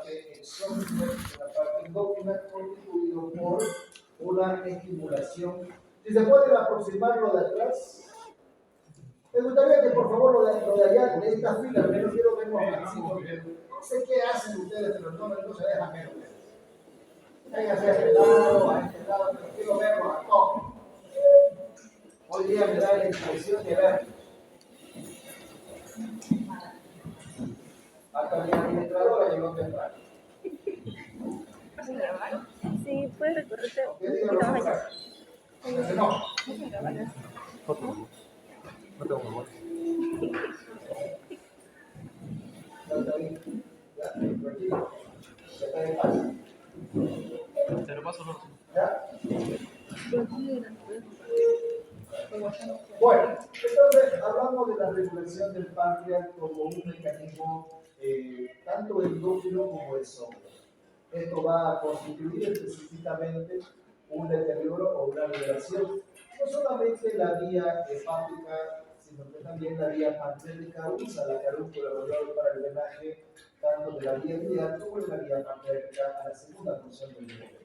parte exógena y la parte endógena, constituido por una estimulación. Si se pueden aproximar lo de atrás, me gustaría que por favor lo de allá, de esta fila, al menos quiero verlo así, porque no sé qué hacen ustedes, pero no se dejan ver ustedes. Véngase a este lado, pero quiero verlo a todos. Hoy día me da la impresión de verlo. Hasta mi administradora llegó temprano. Sí, puedes recorrerte un ¿Qué poquito más allá. No. No tengo memoria. Ya, tranquilo. Ya está en paz. ¿Te lo paso o no? ¿Ya? Bueno, entonces hablamos de la regulación del páncreas como un mecanismo tanto endógeno como exógeno. Esto va a constituir específicamente un deterioro o una liberación, no solamente la vía hepática, sino que también la vía pancreática usa la carúncula mayor para el drenaje tanto de la vía biliar como de la vía pancreática a la segunda función del cuerpo.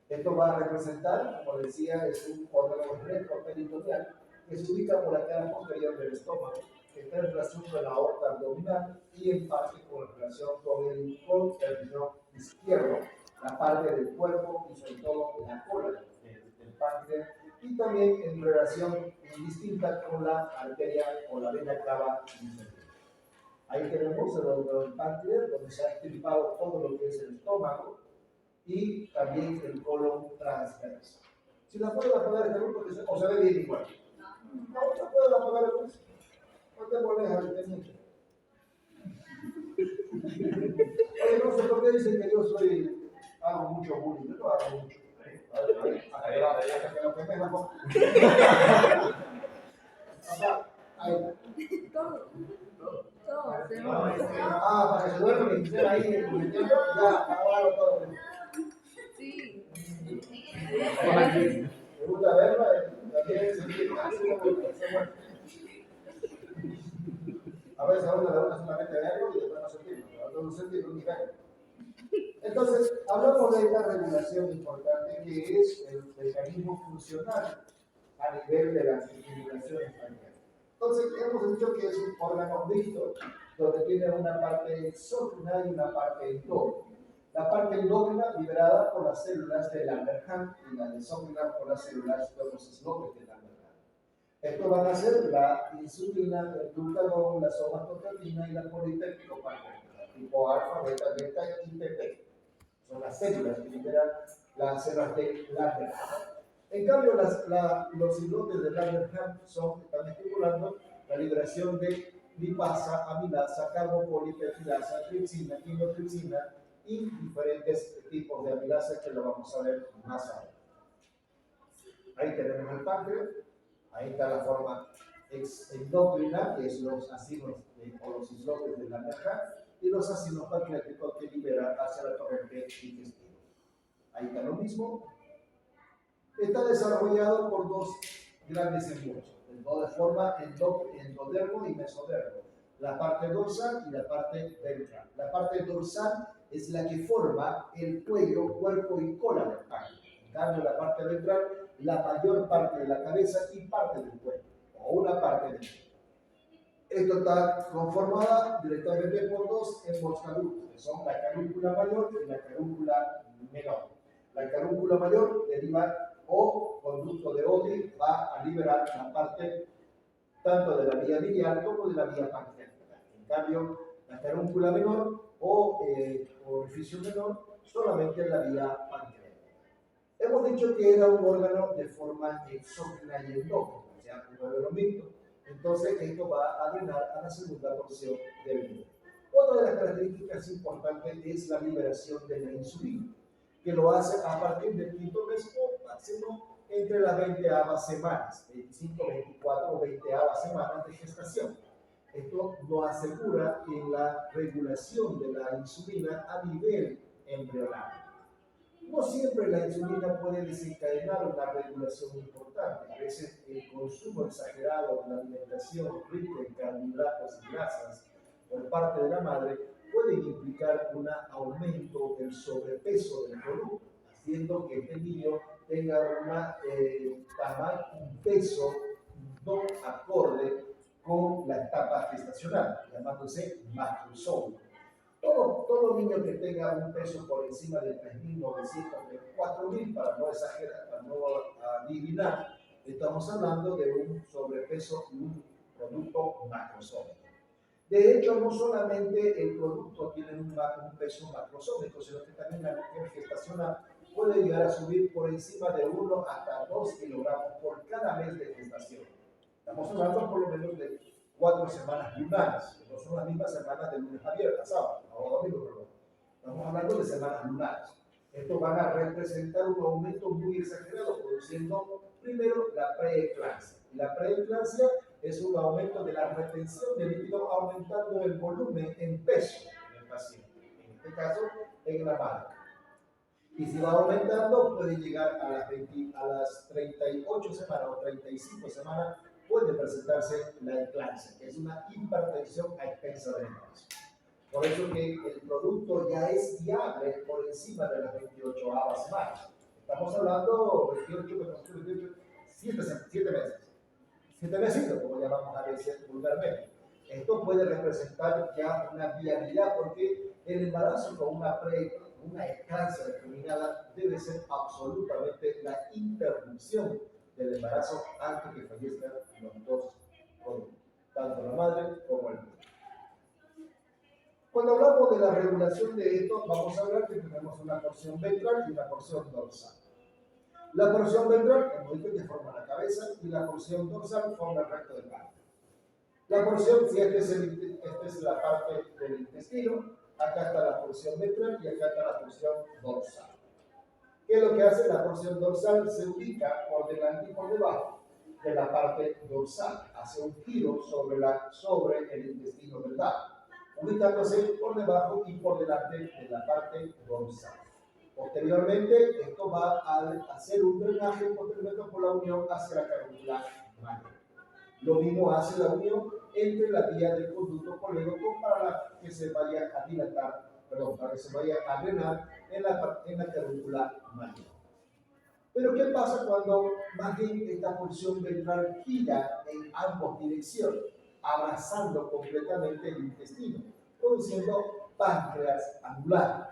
Esto va a representar, como decía, es un órgano retroperitoneal que se ubica por la cara posterior del estómago, que está en relación con la aorta abdominal y en parte con relación con el riñón izquierdo, la parte del cuerpo y sobre todo la cola del páncreas, y también en relación indistinta con la arteria o la vena cava inferior. Ahí tenemos el páncreas, donde se ha extirpado todo lo que es el estómago, y también el colon transverso. Si la puedo apagar este grupo, o se ve bien igual. No, no puedo apagar el grupo. No te molestas, teniente. Oye, no sé por qué dicen que yo hago mucho bullying. Yo no hago mucho. Hasta que lo que me hago. Ahí. Para que se duerman y estén ahí en el tiempo, ya, apago todo. Sí. Me gusta verla, también a veces a uno le gusta solamente verlo y después no sentirlo, no sentirlo ni verlo. Entonces, hablamos de esta regulación importante que es el mecanismo funcional a nivel de las estimulaciones pancreáticas. Entonces, hemos dicho que es un órgano mixto donde tiene una parte exógena y una parte endógena. La parte endógena liberada por las células de Langerhans y la exógena por las células de los islotes de Langerhans. Esto van a ser la insulina, el glucagón, la somatostatina y la polipéptido pancreática, tipo alfa, beta, beta y PP. Son las células que liberan las células de Langerhans. En cambio, los islotes de Langerhans están estimulando la liberación de lipasa, amilasa, carbopolipeptidasa, tripsina, quinotripsina y diferentes tipos de amilasa que lo vamos a ver más adelante. Ahí tenemos el páncreas, ahí está la forma endocrina, que es los ácidos o los islotes de Langerhans, y los ácidos pancreáticos que liberan hacia la corriente digestiva. Ahí está lo mismo. Está desarrollado por dos grandes embudos, de forma endodermo y mesodermo, la parte dorsal y la parte ventral. La parte dorsal es la que forma el cuello, cuerpo y cola del páncreas. En cambio, la parte ventral, la mayor parte de la cabeza y parte del cuerpo, o una parte del cuerpo. Esto está conformada directamente por dos emboscaduras, que son la carúncula mayor y la carúncula menor. La carúncula mayor deriva o conducto de Oddi va a liberar la parte tanto de la vía biliar como de la vía pancreática. En cambio, la carúncula menor o orificio menor solamente la vía pancreática. Hemos dicho que era un órgano de forma exógena y endógena, o sea, un órgano mixto. Entonces, esto va a drenar a la segunda porción del cuerpo. Otra de las características importantes es la liberación de la insulina, que lo hace a partir del quinto mes o máximo entre las 20ª semanas, 25, 24 o 20ª semanas de gestación. Esto nos asegura en la regulación de la insulina a nivel embrionario. No siempre la insulina puede desencadenar una regulación importante. A veces el consumo exagerado de la alimentación rica en carbohidratos y grasas por parte de la madre pueden implicar un aumento del sobrepeso del producto, haciendo que este niño tenga un peso no acorde con la etapa gestacional, llamándose macrosomia. Todo niño que tenga un peso por encima de 3.900, de 4.000, para no exagerar, para no adivinar, estamos hablando de un sobrepeso y un producto macrosómico. De hecho, no solamente el producto tiene un peso macrosómico, sino que también la mujer gestacional puede llegar a subir por encima de 1 hasta 2 kilogramos por cada mes de gestación. Estamos hablando por lo menos de 4 semanas lunares, que no son las mismas semanas de lunes a viernes, sábado, o domingo, perdón. Estamos hablando de semanas lunares. Estos van a representar un aumento muy exagerado, produciendo primero la preeclampsia. Y la preeclampsia es un aumento de la retención de líquido, aumentando el volumen en peso del paciente, en este caso en la madre. Y si va aumentando, puede llegar a las 38 semanas o 35 semanas, puede presentarse la eclampsia, que es una hipertensión a expensas del embarazo. Por eso que el producto ya es viable por encima de las 28 semanas. Estamos hablando de 7 meses. 7 meses, como llamamos a veces vulgarmente. Esto puede representar ya una viabilidad, porque el embarazo con una eclampsia determinada debe ser absolutamente la interrupción del embarazo antes que fallezcan los dos productos, tanto la madre como el niño. Cuando hablamos de la regulación de esto, vamos a hablar que tenemos una porción ventral y una porción dorsal. La porción ventral, hemos dicho que forma la cabeza, y la porción dorsal forma el recto del parto. La porción, si esta es la parte del intestino, acá está la porción ventral y acá está la porción dorsal. ¿Qué es lo que hace? La porción dorsal se ubica por delante y por debajo de la parte dorsal, hace un giro sobre el intestino delgado, ubicándose por debajo y por delante de la parte dorsal. Posteriormente, esto va a hacer un drenaje posteriormente por la unión hacia la carótida mayor. Lo mismo hace la unión entre la vía del conducto colédoco para que se vaya a dilatar, para que se vaya a drenar en la carótida mayor. Pero ¿qué pasa cuando más bien esta porción ventral gira en ambas direcciones, abrazando completamente el intestino, produciendo páncreas anular?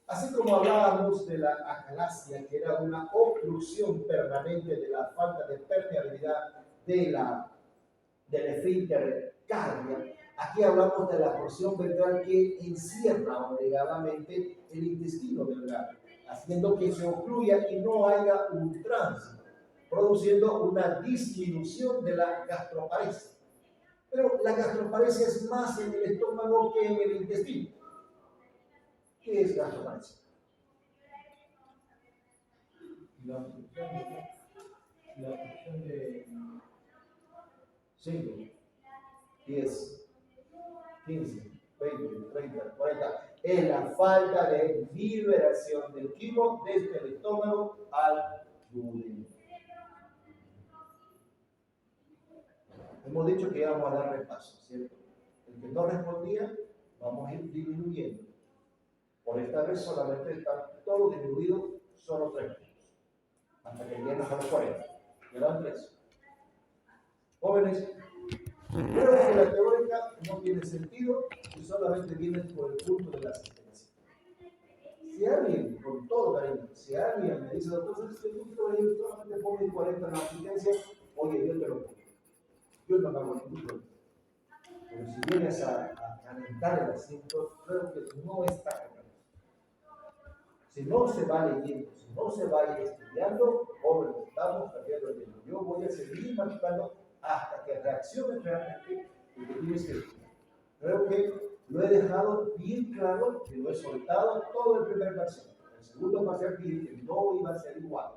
Así como hablábamos de la acalasia, que era una obstrucción permanente de la falta de permeabilidad del esfínter cardia, aquí hablamos de la porción ventral que encierra obligadamente el intestino delgado, haciendo que se ocluya y no haya un tránsito, produciendo una disminución de la gastroparesia. Pero la gastroparesia es más en el estómago que en el intestino. ¿Qué es gastroparesia? La obstrucción de 5, 10, 15, 20, 30, 40. Es la falta de liberación del quimo desde el estómago al duodeno. Hemos dicho que íbamos a dar repaso, ¿cierto? El que no respondía, vamos a ir disminuyendo. Por esta vez solamente está todo disminuido, solo 3 minutos. Hasta que lleguemos a los 40. Quedan 3. Jóvenes, creo que la teórica no tiene sentido y solamente viene por el punto de la asistencia. Si alguien, con todo cariño, si alguien me dice, doctor, es que yo solamente pongo el 40 en la asistencia, oye, yo te lo pongo. Yo no me hago ningún problema. Pero si vienes a calentar el asiento, creo que no está correcto. Si no se va leyendo, si no se va a ir estudiando, jóvenes, estamos perdiendo el tiempo. Yo voy a seguir marcando hasta que reaccione realmente lo que tienes que estudiar. Creo que lo he dejado bien claro y lo he soltado todo el primer parcial. El segundo parcial dije que no iba a ser igual.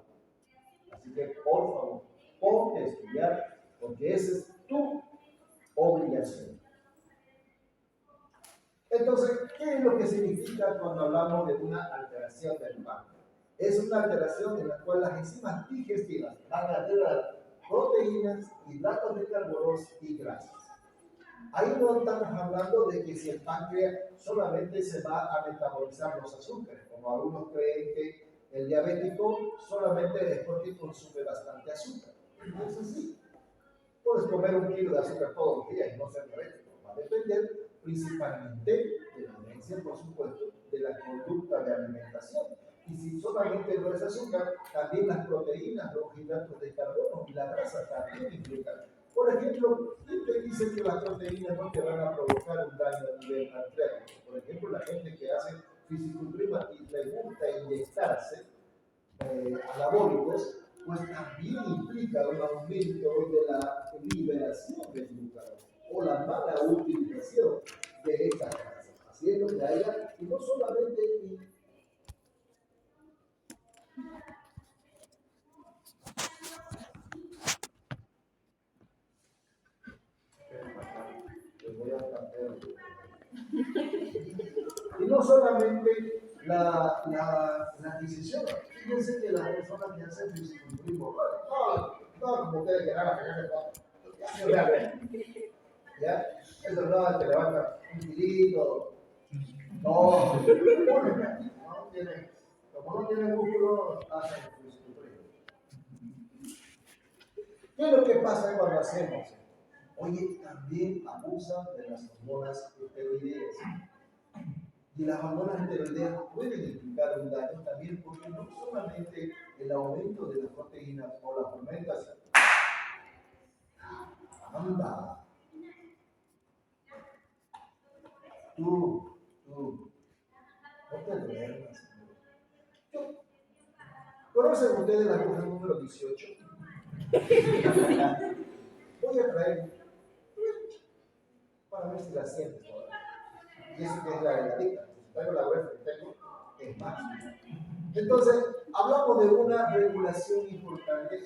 Así que, por favor, ponte a estudiar, porque esa es tu obligación. Entonces, ¿qué es lo que significa cuando hablamos de una alteración del parto? Es una alteración en la cual las enzimas digestivas van a alterar proteínas, hidratos de carbonos y grasas. Ahí no estamos hablando de que si el páncreas solamente se va a metabolizar los azúcares, como algunos creen que el diabético solamente es porque consume bastante azúcar. No es así. Puedes comer 1 kilo de azúcar todos los días y no ser diabético. Va a depender principalmente de la herencia, por supuesto, de la conducta de alimentación. Y si solamente no es azúcar, también las proteínas, los hidratos de carbono y la grasa también implican. Por ejemplo, ¿quién te dice que las proteínas no te van a provocar un daño a nivel arterial? Por ejemplo, la gente que hace fisiculturismo y le gusta inyectarse anabólicos, pues también implica un aumento de la liberación de glucagón o la mala utilización de estas grasas, haciendo que haya, y no solamente y no solamente la adquisición. Fíjense que las personas que hacen fisiculturismo, no, como ustedes que hagan, ¿ya? Eso no, te levanta un kilito, no, tiene, como no tiene músculo, hacen fisiculturismo. ¿Qué es lo que pasa cuando hacemos? Oye, también abusan de las hormonas esteroideas. Y las hormonas esteroideas pueden implicar un daño también porque no solamente el aumento de las proteínas o las fermentaciones. Anda. Tú, no te duermas. ¿Conocen ustedes la aguja número 18? Voy a traer para ver si la sientes todavía. Y eso que es la delgadita. Si traigo la gruesa que tengo, es más. Entonces, hablamos de una regulación importante,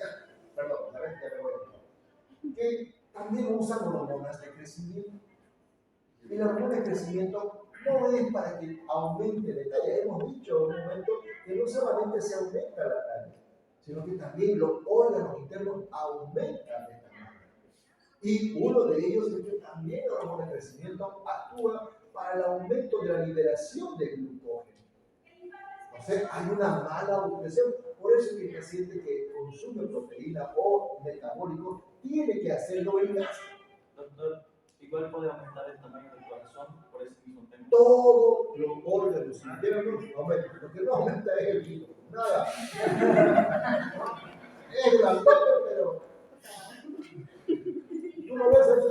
perdón, a ver qué me voy a decir, que también usan hormonas de crecimiento. Y la hormona de crecimiento no es para que aumente la talla. Hemos dicho en un momento que no solamente se aumenta la talla, sino que también los órganos internos aumentan de tamaño. Y uno de ellos es que también la hormona de crecimiento actúa para el aumento de la liberación de glucógeno. O sea, hay una mala utilización. Por eso es que el paciente que consume proteína o metabólico tiene que hacerlo en casa. Doctor, igual puede aumentar el tamaño del corazón por ese mismo tema. Todos los órganos internos aumentan. Lo que no aumenta es el hígado. Nada. Es grandote, pero tú lo ves así.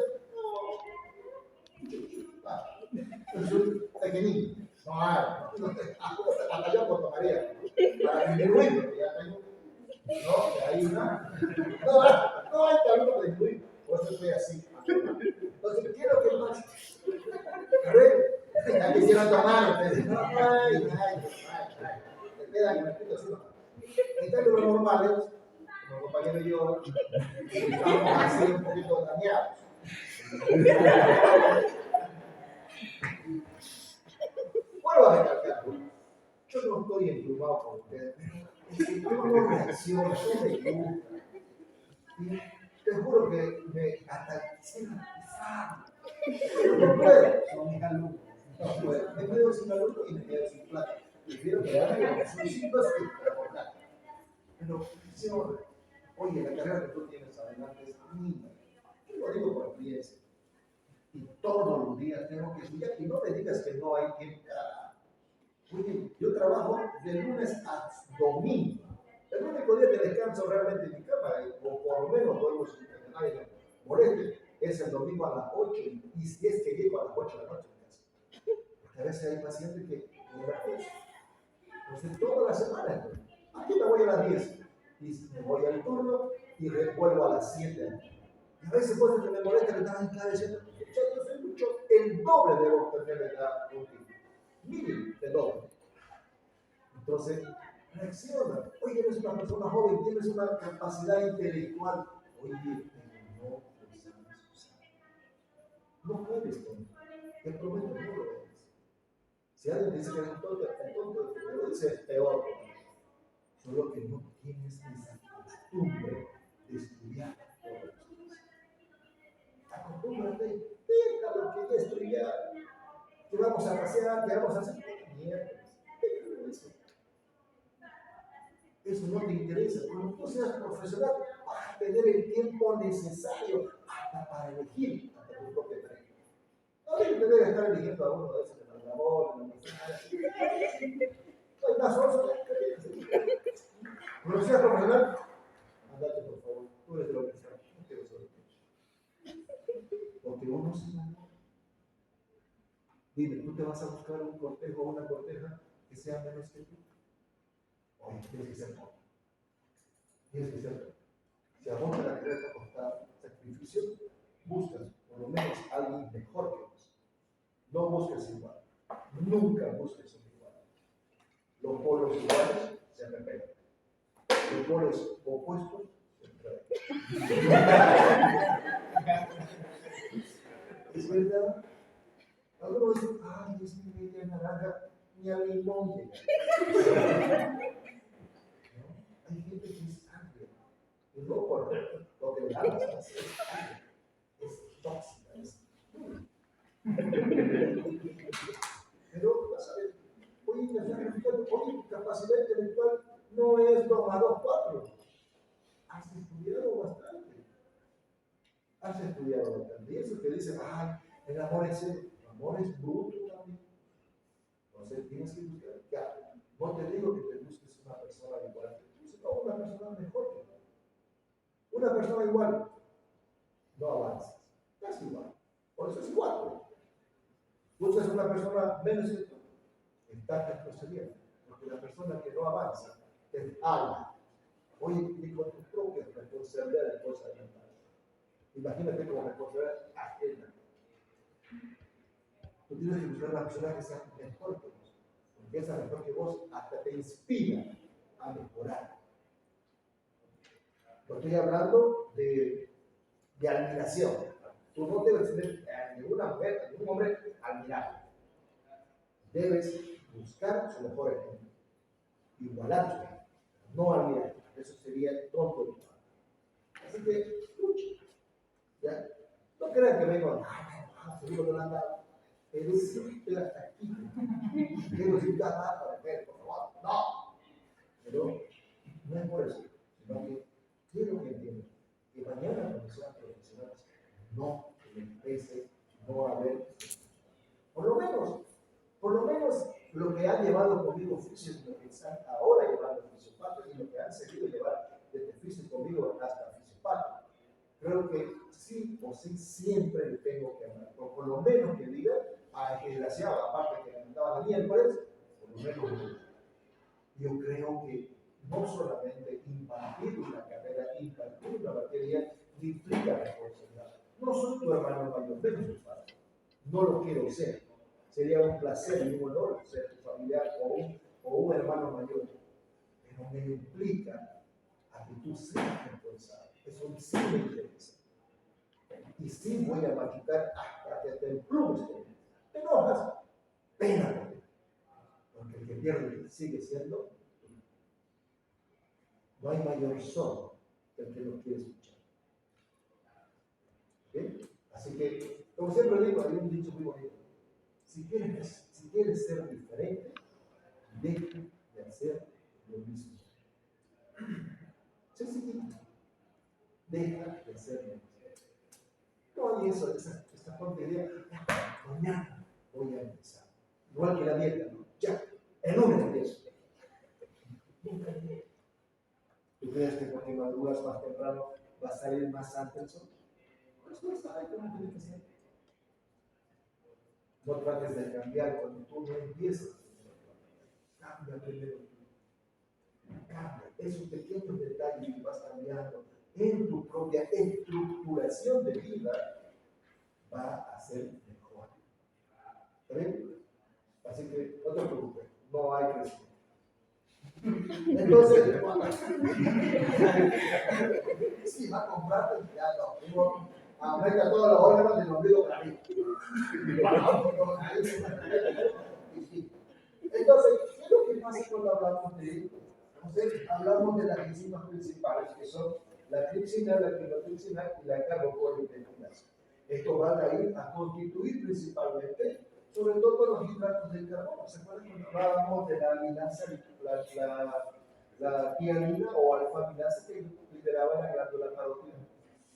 Es un pequeñito. No hay. Hasta yo Puerto María. Para disminuir, porque ya tengo. No, de ahí nada. No hay camino para disminuir. Por eso estoy así. Entonces, ¿qué es lo que pasa? A ver, ya quisiera tomar. Ay. Te quedan en el pito así. En cambio, los normales, como compañero y yo, estamos así un poquito dañados. Vuelvo a recalcar, yo no estoy emplumado con ustedes, yo no reacciono, yo me gusta. Y te juro que hasta quisiera pisar. Pero no puedo, son mis alumnos. No puedo. Me quedo sin alumnos y me quedo sin plata. Prefiero quedarme con sus hijos que trabajar. Pero, señor, oye, la carrera que tú tienes adelante es linda. Yo lo digo por experiencia. Y todos los días tengo que estudiar. Y no me digas que no hay tiempo. Oye, yo trabajo de lunes a domingo. El único día que descanso realmente en mi cama, o por lo menos duermo sin que nadie me moleste, es el domingo a las 8. Y si es que llego a las 8 de la noche en casa. Porque a veces hay pacientes que me refuerzan. Entonces, toda la semana estoy. Aquí me voy a las 10. Y me voy al turno y vuelvo a las 7. Y a veces puede que me moleste que están en clave diciendo, yo soy mucho, el doble debo tener de la rutina. Mínimo, el doble. Entonces, reacciona. Oye, eres una persona joven, tienes una capacidad intelectual. Oye, no pensamos usar. No puedes con eso. Te prometo, no lo eres. Si alguien dice que eres tonto, el que lo dice es peor. Solo que no tienes esa costumbre de estudiar todos los días. Acostúmbrate, que estudiar, que vamos a pasear, que vamos a hacer mierda. Eso no te interesa. Cuando tú seas profesional, vas a tener el tiempo necesario hasta para elegir hasta tu propia tarea. No te debes estar eligiendo a uno de esos que nos grabó, no hay más oso. Cuando seas profesional, andate por favor. Tú eres de lo que sabes. No quiero solo. Porque uno se enamora. Dime, ¿tú te vas a buscar un cortejo o una corteja que sea menos que tú? Oye, tienes que ser pobre. Tienes que ser pobre. Si a vos la carrera te ha costado sacrificio, buscas por lo menos alguien mejor que vos. No busques igual. Nunca busques un igual. Los polos iguales se repelen. Los polos opuestos se enredan. ¿Es verdad? Algunos dicen, ay, es que media naranja, ni al limón llega. Hay gente que es agria. Y no por lo que le hagas, es agria. Es tóxica. Pero, vas a ver, hoy tu capacidad intelectual no es 2 más 2, 4. Has estudiado bastante. Has estudiado bastante. Y eso que dicen, ay, el amor es cero. El amor es bruto también. Entonces tienes que buscar. Ya, no te digo que te busques una persona igual que tú, sino una persona mejor que tú. Una persona igual, no avanzas. Es igual. Por eso es igual. Buscas una persona menos que tú, estás retrocediendo. Porque la persona que no avanza te habla. Oye, y con tus propias responsabilidades puedes adelantar. Imagínate como responsabilidad ajena. Tú tienes que buscar una persona que sea mejor que vos. Porque esa mejor que vos hasta te inspira a mejorar. No estoy hablando de admiración. Tú no debes tener a ninguna mujer, a ningún hombre admirable. Debes buscar su mejor ejemplo. Igualar su ejemplo. No admirar. Eso sería tonto. Así que, lucha. ¿Ya? No crean que vengo a seguro que no han dado. Pero estoy hasta aquí. Quiero decir, ya nada para ver, por favor. No. Pero no es por eso, sino que quiero que entiendan que mañana cuando sean profesionales, no les pese no haber. Por lo menos lo que han llevado conmigo físico, lo que están ahora llevando fisiopato y lo que han seguido llevar desde físico conmigo hasta fisiopato. Creo que sí o sí siempre le tengo que hablar, o por lo menos que diga a el desgraciado, aparte que me mandaba la miércoles, por lo menos le diga. Yo creo que no solamente impartir una carrera, impartir una materia, implica responsabilidad. No soy tu hermano mayor, menos tu padre. No lo quiero ser. Sería un placer y un honor ser tu familiar o un hermano mayor. Pero me implica a que tú seas responsable. Eso sí me interesa. Y sí voy a machucar hasta que te emplumes. Te enojas, pena. Porque el que pierde sigue siendo. No hay mayor sordo que el que no quiere escuchar. ¿Okay? Así que, como siempre digo, hay un dicho muy bonito. Si quieres ser diferente, deja de hacer lo mismo. Sí. Deja de hacer lo mismo. No hay eso, esa tontería. Mañana voy a empezar. Igual que la dieta, ¿no? Ya, el lunes empiezo. Nunca llegué. ¿Tú crees que porque maduras más temprano va a salir más antes el sol? Pues no sabe cómo tiene que ser. No trates de cambiar cuando tú no empiezas. Cambia primero tú. Cambia. Esos pequeños detalles que vas cambiando en tu propia estructuración de vida va a ser mejor. ¿Está bien? Así que no te preocupes, no hay crecimiento. Entonces, si va a comprarte, ya no. Aumenta todos los órganos del ombligo para arriba. Entonces, ¿qué es lo que pasa cuando hablamos de esto? Hablamos de las enzimas principales, que son la tripsina, la clinotripsina y la carbopolipeptinasa. Estos van a ir a constituir principalmente, sobre todo los hidratos de carbono. ¿Se acuerdan cuando hablábamos de la amilasa, la tiamina o alfa-amilasa que liberaba la glándula parótida?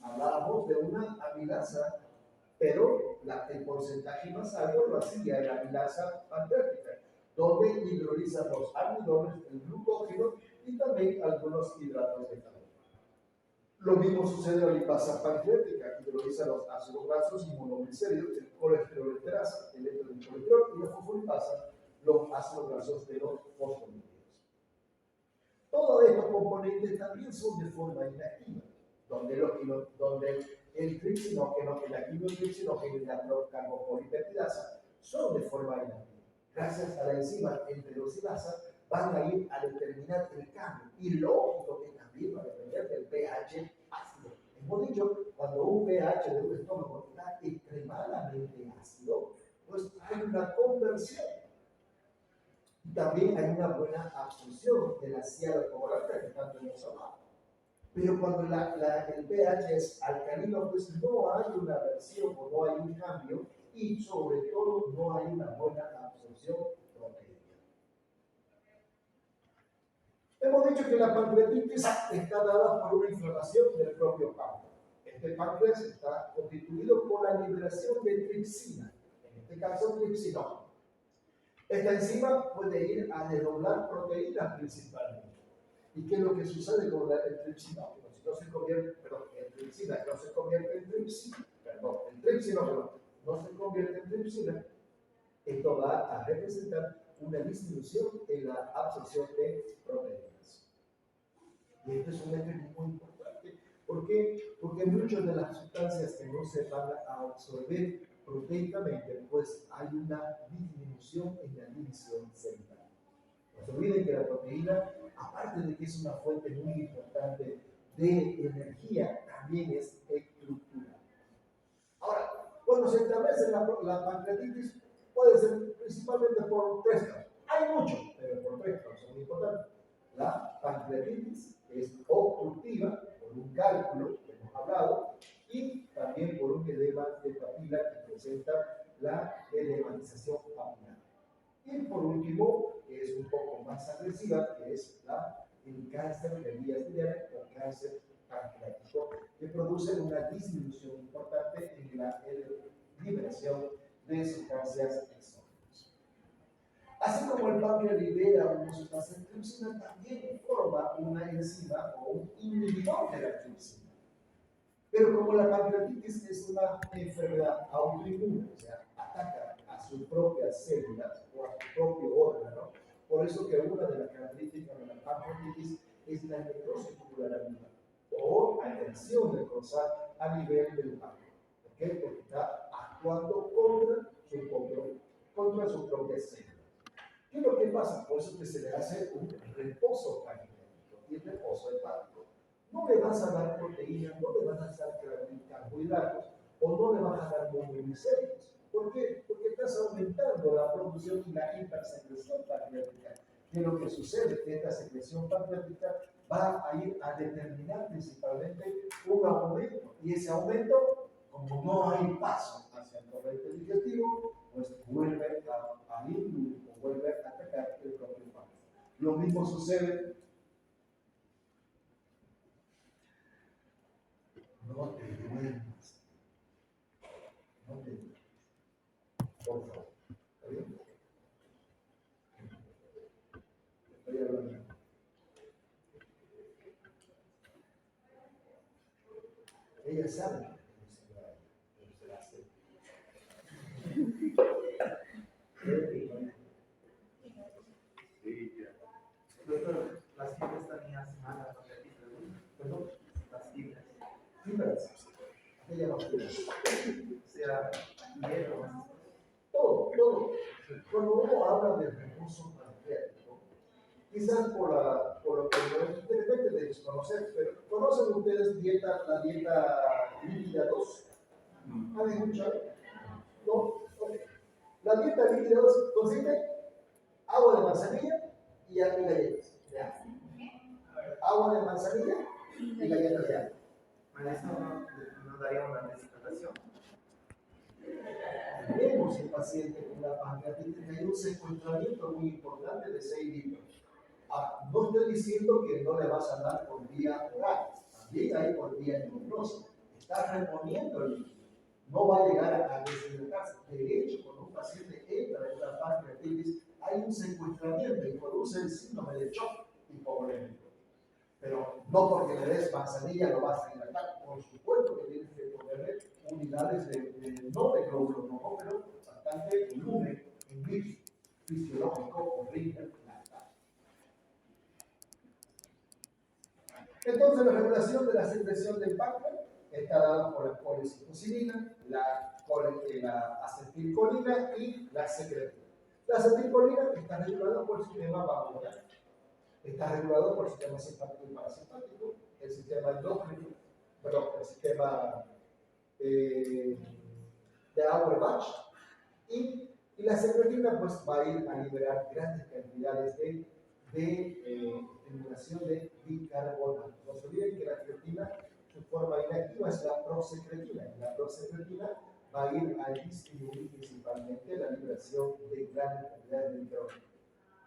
Hablábamos de una amilasa, pero el porcentaje más alto lo hacía la amilasa pancreática, donde hidrolizan los almidones, el glucógeno y también algunos hidratos de carbono. Lo mismo sucede en la lipasa pancreática, hidroliza los ácidos grasos y monoglicéridos, el colesterol esterasa, el colesterol y la fosfolipasa, los ácidos grasos de los fosfolípidos. Todos estos componentes también son de forma inactiva, donde el tripsinógeno, el actilotripsinógeno y la carbopolipeptidasa son de forma inactiva. Gracias a la enzima enterosilasa van a ir a determinar el cambio. Y lógico que también va a depender del pH ácido. Hemos dicho, cuando un pH de un estómago está extremadamente ácido, pues hay una conversión. Y también hay una buena absorción de la cianocobalamina que tanto hemos hablado. Pero cuando el pH es alcalino, pues no hay una versión o no hay un cambio y sobre todo no hay una buena absorción proteica. Hemos dicho que la pancreatitis está dada por una inflamación del propio páncreas. Este páncreas está constituido por la liberación de tripsina, en este caso tripsinógeno. Esta enzima puede ir a desdoblar proteínas principalmente. ¿Y qué es lo que sucede con el tripsinógeno? Si no se convierte, el tripsina no se convierte en tripsina, el tripsinógeno no se convierte en tripsina, esto va a representar una disminución en la absorción de proteínas. Y esto es un mecanismo importante. ¿Por qué? Porque muchas de las sustancias que no se van a absorber proteicamente, pues hay una disminución en la división celular. No se olviden que la proteína, aparte de que es una fuente muy importante de energía, también es estructural. Ahora, cuando se establece la pancreatitis, puede ser principalmente por tres causas. Hay muchos, pero por tres causas muy importantes. La pancreatitis es obstructiva por un cálculo que hemos hablado y también por un edema de papila que presenta la edematización papilar. Y por último, que es un poco más agresiva, que es el cáncer de vías biliares o cáncer pancreático, que produce una disminución importante en la liberación de sustancias exógenas. Así como el páncreas libera una sustancia tripsina, también forma una enzima o un inhibidor de la tripsina. Pero como la pancreatitis es una enfermedad autoinmune, o sea, ataca a sus propias células o a su propio órgano, por eso que una de las características de la pancreatitis es la necrosis tubular aguda o atención del cruzar a nivel del páncreas. ¿Por qué? Porque está actuando contra su propia célula. ¿Qué es lo que pasa? Por eso que se le hace un reposo pancreático y el reposo hepático. No le vas a dar proteínas, no le vas a dar carbohidratos o no le vas a dar monoglicéridos. ¿Por qué? Porque estás aumentando la producción y la hipersecreción pancreática. ¿Qué es lo que sucede? Que esta secreción pancreática va a ir a determinar principalmente un aumento. Y ese aumento, como no hay paso hacia el torrente digestivo, pues vuelve a ir o vuelve a atacar el propio páncreas. Lo mismo sucede. No te duermas. No te duermas. Por favor. ¿Está bien? Estoy hablando. Ella sabe que se la hace. Doctor, las fibras también hacen mal a la pancreatitis, Perdón. las fibras. Fibras. ¿Qué llaman fibras? O sea, hierro, Todo. Cuando uno habla de reposo pancreático, quizás por lo que no de repente de desconocer, pero ¿conocen ustedes la dieta líquida 2? ¿Han escuchado? ¿No? Okay. La dieta líquida 2 consiste agua de manzanilla y galletas de agua. Agua de manzanilla y galletas de agua. para eso no daría una deshidratación. Vemos el paciente con la pancreatitis que hay un secuestramiento muy importante de 6 litros. No estoy diciendo que no le vas a dar por vía oral, también hay por vía endovenosa. Está reponiendo el líquido. No va a llegar a deshidratarse. De hecho, cuando un paciente entra en la pancreatitis, hay un secuestramiento y produce el síndrome de shock hipovolémico. Pero no porque le des manzanilla lo vas a hidratar. Por supuesto que tienes que ponerle unidades no de glóbulo rojo, pero bastante volumen en vitro, fisiológico o ringer. Entonces, la regulación de la secreción del páncreas está dada por la colecitocinina, la acetilcolina y la secretina. La acetilcolina está regulada por el sistema vagus, está regulado por el sistema simpático y parasimpático, el sistema endocrino, perdón, el sistema de Auerbach, y la secretina pues va a ir a liberar grandes cantidades de estimulación de bicarbonato. No se olviden que la secretina, su forma inactiva es la prosecretina. La prosecretina va a ir a disminuir principalmente la liberación de grandes cantidades de bicarbonato.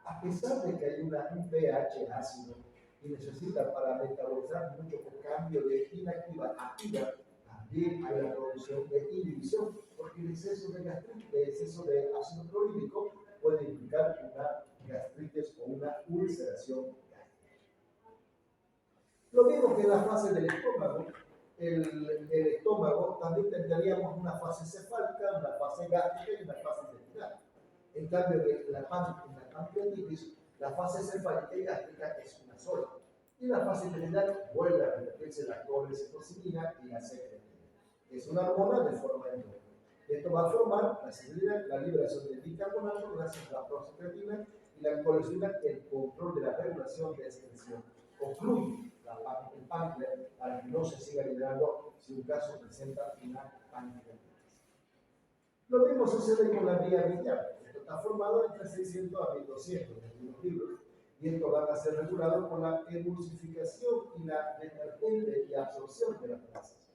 A pesar de que hay un pH ácido y necesita para metabolizar mucho cambio de inactiva a activa, también hay la producción de inhibición, porque el exceso de gastritis, el exceso de ácido clorhídrico puede implicar una gastritis o una ulceración gástrica. Lo mismo que en la fase del estómago, el estómago también tendríamos una fase cefálica, una fase gástrica y una fase intestinal. En cambio, en la pancreatitis, la fase cefálica y gástrica es una sola. Y la fase intestinal vuelve a repetirse la colecitocinina y la secretina. Es una hormona de forma endógena. Esto va a formar la secretina, la liberación de bicarbonato gracias a la prosecretina y la colecitocinina, el control de la regulación de excreción. Ocluye el páncreas para que no se siga liberando si un caso presenta una pancreatitis. Lo mismo sucede con la vía biliar. Esto está formado entre 600 a 1200 en los libros, y esto va a ser regulado por la emulsificación y la detergente y absorción de las grasas.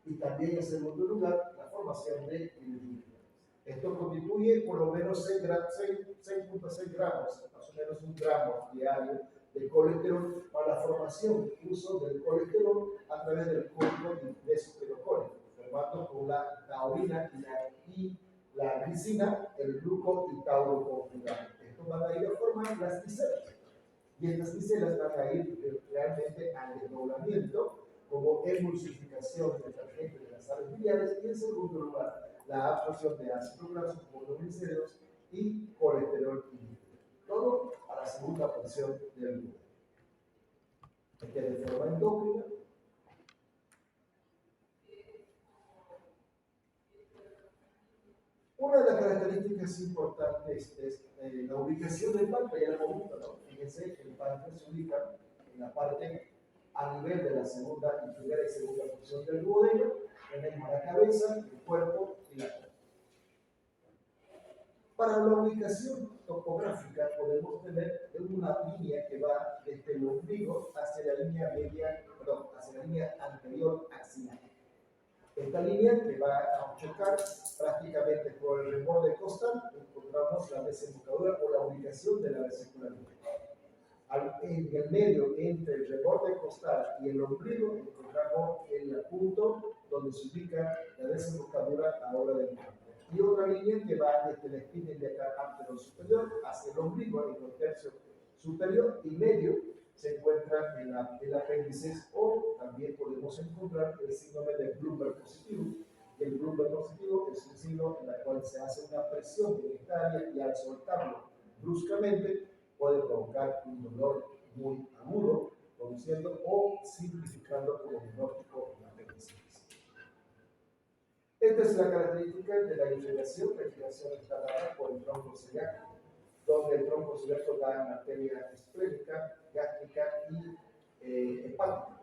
Y también, en segundo lugar, la formación de bilirrubina. Esto constituye por lo menos 6.6 gramos, más o menos 1 gramo diario de colesterol para la formación incluso del colesterol a través del código de superocólico, formando con la taurina y la glicina, el gluco y tauro conjugado. Estos van a ir a formar las micelas. Y estas micelas van a ir realmente al desdoblamiento como emulsificación detergente de las sales biliares, y en segundo lugar la absorción de ácidos grasos, monoglicéridos y colesterol inhibidor. Todo a la segunda porción del día. Este de forma endocrina. Una de las características importantes es la ubicación del páncreas. Ya la momento, ¿no? Fíjense que el páncreas se ubica en la parte a nivel de la primera y segunda porción del duodeno. Tenemos la cabeza, el cuerpo y la cola. Para la ubicación topográfica podemos tener una línea que va desde el ombligo hacia la línea hacia la línea anterior axial. Esta línea que va a chocar prácticamente por el reborde costal, encontramos la desembocadura o la ubicación de la vesícula biliar. En el medio, entre el reborde costal y el ombligo, encontramos el punto donde se ubica la desembocadura ahora del páncreas. Y otra línea que va desde la espina iliacal anterior superior hacia el ombligo, en el tercio superior y medio, se encuentra en el apéndice, o también podemos encontrar el síndrome de Blumberg positivo. Y el Blumberg positivo es un signo en el cual se hace una presión en esta área y al soltarlo bruscamente puede provocar un dolor muy agudo, produciendo o simplificando como diagnóstico la apendicitis. Esta es la característica de la irrigación. La irrigación está dada por el tronco celíaco, donde el tronco celíaco da en arteria esplénica, gástrica y hepática.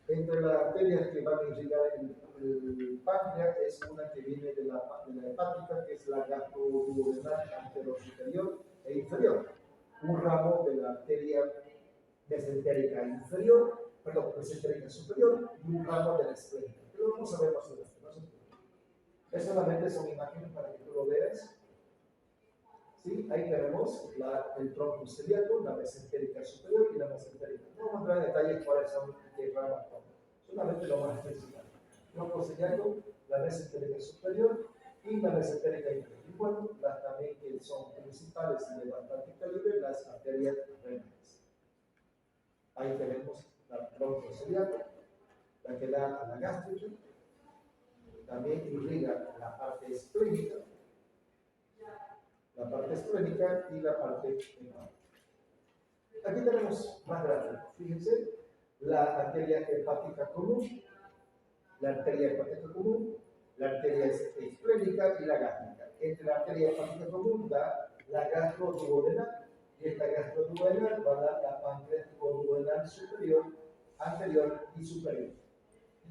Entre las arterias que van a irrigar el páncreas es una que viene de la hepática, que es la gastroduodenal anterior superior e inferior. Un ramo de la arteria mesentérica inferior, mesentérica superior, y un ramo de la esplénica. Pero vamos a ver más adelante. Es solamente son imágenes para que tú lo veas. ¿Sí? Ahí tenemos el tronco celíaco, la mesentérica superior y la mesentérica. No vamos a entrar en detalle cuáles son qué ramas son. Solamente lo más principal. Tronco celíaco, la mesentérica superior y la mesentérica inferior. Y bueno, las también que son principales y de bastante calibre, las arterias renales. Ahí tenemos la tronco celíaco, la que da a la gástrica, también irriga la parte esplénica y la parte hepática. Aquí tenemos más gráficos. Fíjense, la arteria hepática común, la arteria esplénica y la gástrica. Entre la arteria hepática común da la gastroduodenal, y esta gastroduodenal va a dar la pancreaticoduodenal superior, anterior y superior.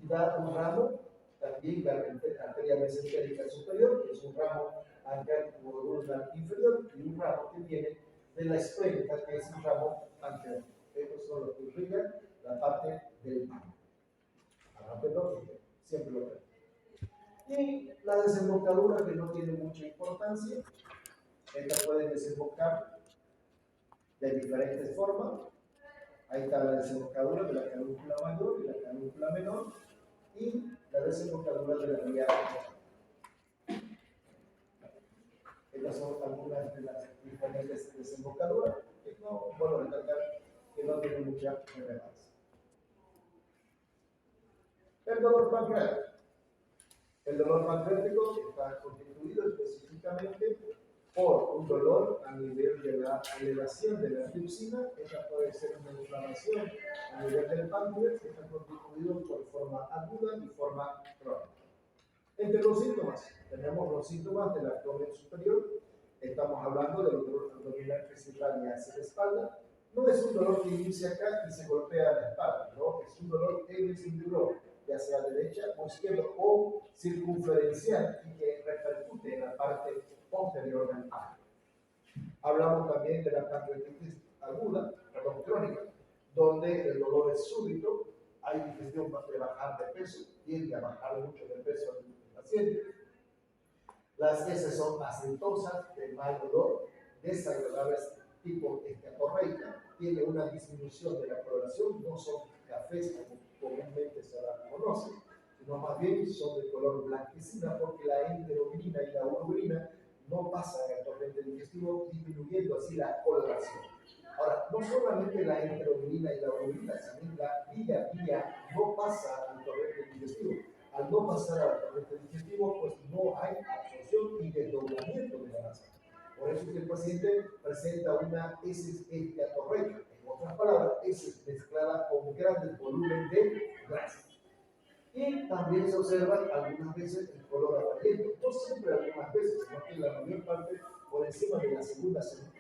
Y da un ramo, también la arteria mesentérica superior, que es un ramo pancreaticoduodenal inferior, y un ramo que viene de la esplénica, que es un ramo pancreático. Estos son los que irrigan la parte del páncreas. Anótenlo, siempre lo ven. Y la desembocadura, que no tiene mucha importancia, esta puede desembocar de diferentes formas. Ahí está la desembocadura de la canúncula mayor y la canúncula menor, y la desembocadura de la vía renal. Estas son algunas de las diferentes desembocaduras, que no, vuelvo a recalcar, que no tienen mucha relevancia. El dolor pancreático. El dolor pancreático está constituido específicamente por un dolor a nivel de la elevación de la tripsina. Esta puede ser una inflamación a nivel del páncreas, que está constituido por forma aguda y forma crónica. Entre los síntomas, tenemos los síntomas del abdomen superior. Estamos hablando del dolor abdominal que se irradia hacia la espalda. No es un dolor que inicia acá y se golpea la espalda, no, es un dolor epicinturón, ya sea derecha o izquierda o circunferencial, y que repercute en la parte posterior del páncreas. Hablamos también de la pancreatitis aguda, perdón, crónica, donde el dolor es súbito, hay digestión de bajar de peso, tiende a bajar mucho de peso al paciente. Las heces son acetosas, de mal olor, desagradables, tipo esteatorreica, tiene una disminución de la coloración, no son cafés como comúnmente se la conoce, sino más bien son de color blanquecina, porque la enterobilina y la urobilina no pasan al torrente digestivo, disminuyendo así la coloración. Ahora, no solamente la enterobilina y la urobilina, sino la vía no pasa al torrente digestivo. Al no pasar al torrente digestivo, pues no hay absorción y desdoblamiento de la grasa. Por eso es que el paciente presenta una heces esteatorreica. En otras palabras, heces mezclada con grandes volúmenes de grasa. Y también se observa algunas veces el color amarillento. No siempre algunas veces, sino que la mayor parte por encima de la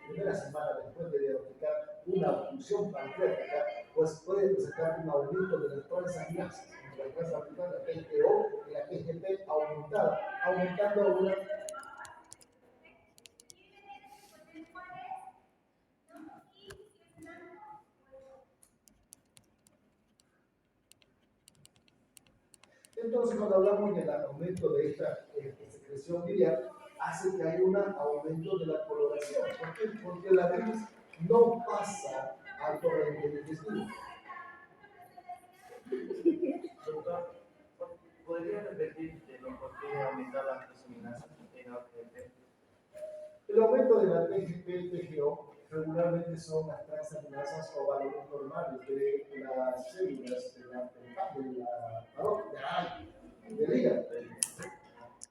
primera semana después de diagnosticar una obstrucción pancreática, pues puede presentar un aumento de las transaminasas, la transaminasa, la PTO y la PGP aumentando una. Entonces, cuando hablamos del aumento de esta secreción biliar, hace que haya un aumento de la coloración. ¿Por qué? Porque la bilis no pasa al torrente digestivo. Doctor, ¿podría repetir por qué aumentar las transaminasas en ATP? El aumento de la TGP-TGO regularmente son las transaminasas o valores normales de las células del hígado.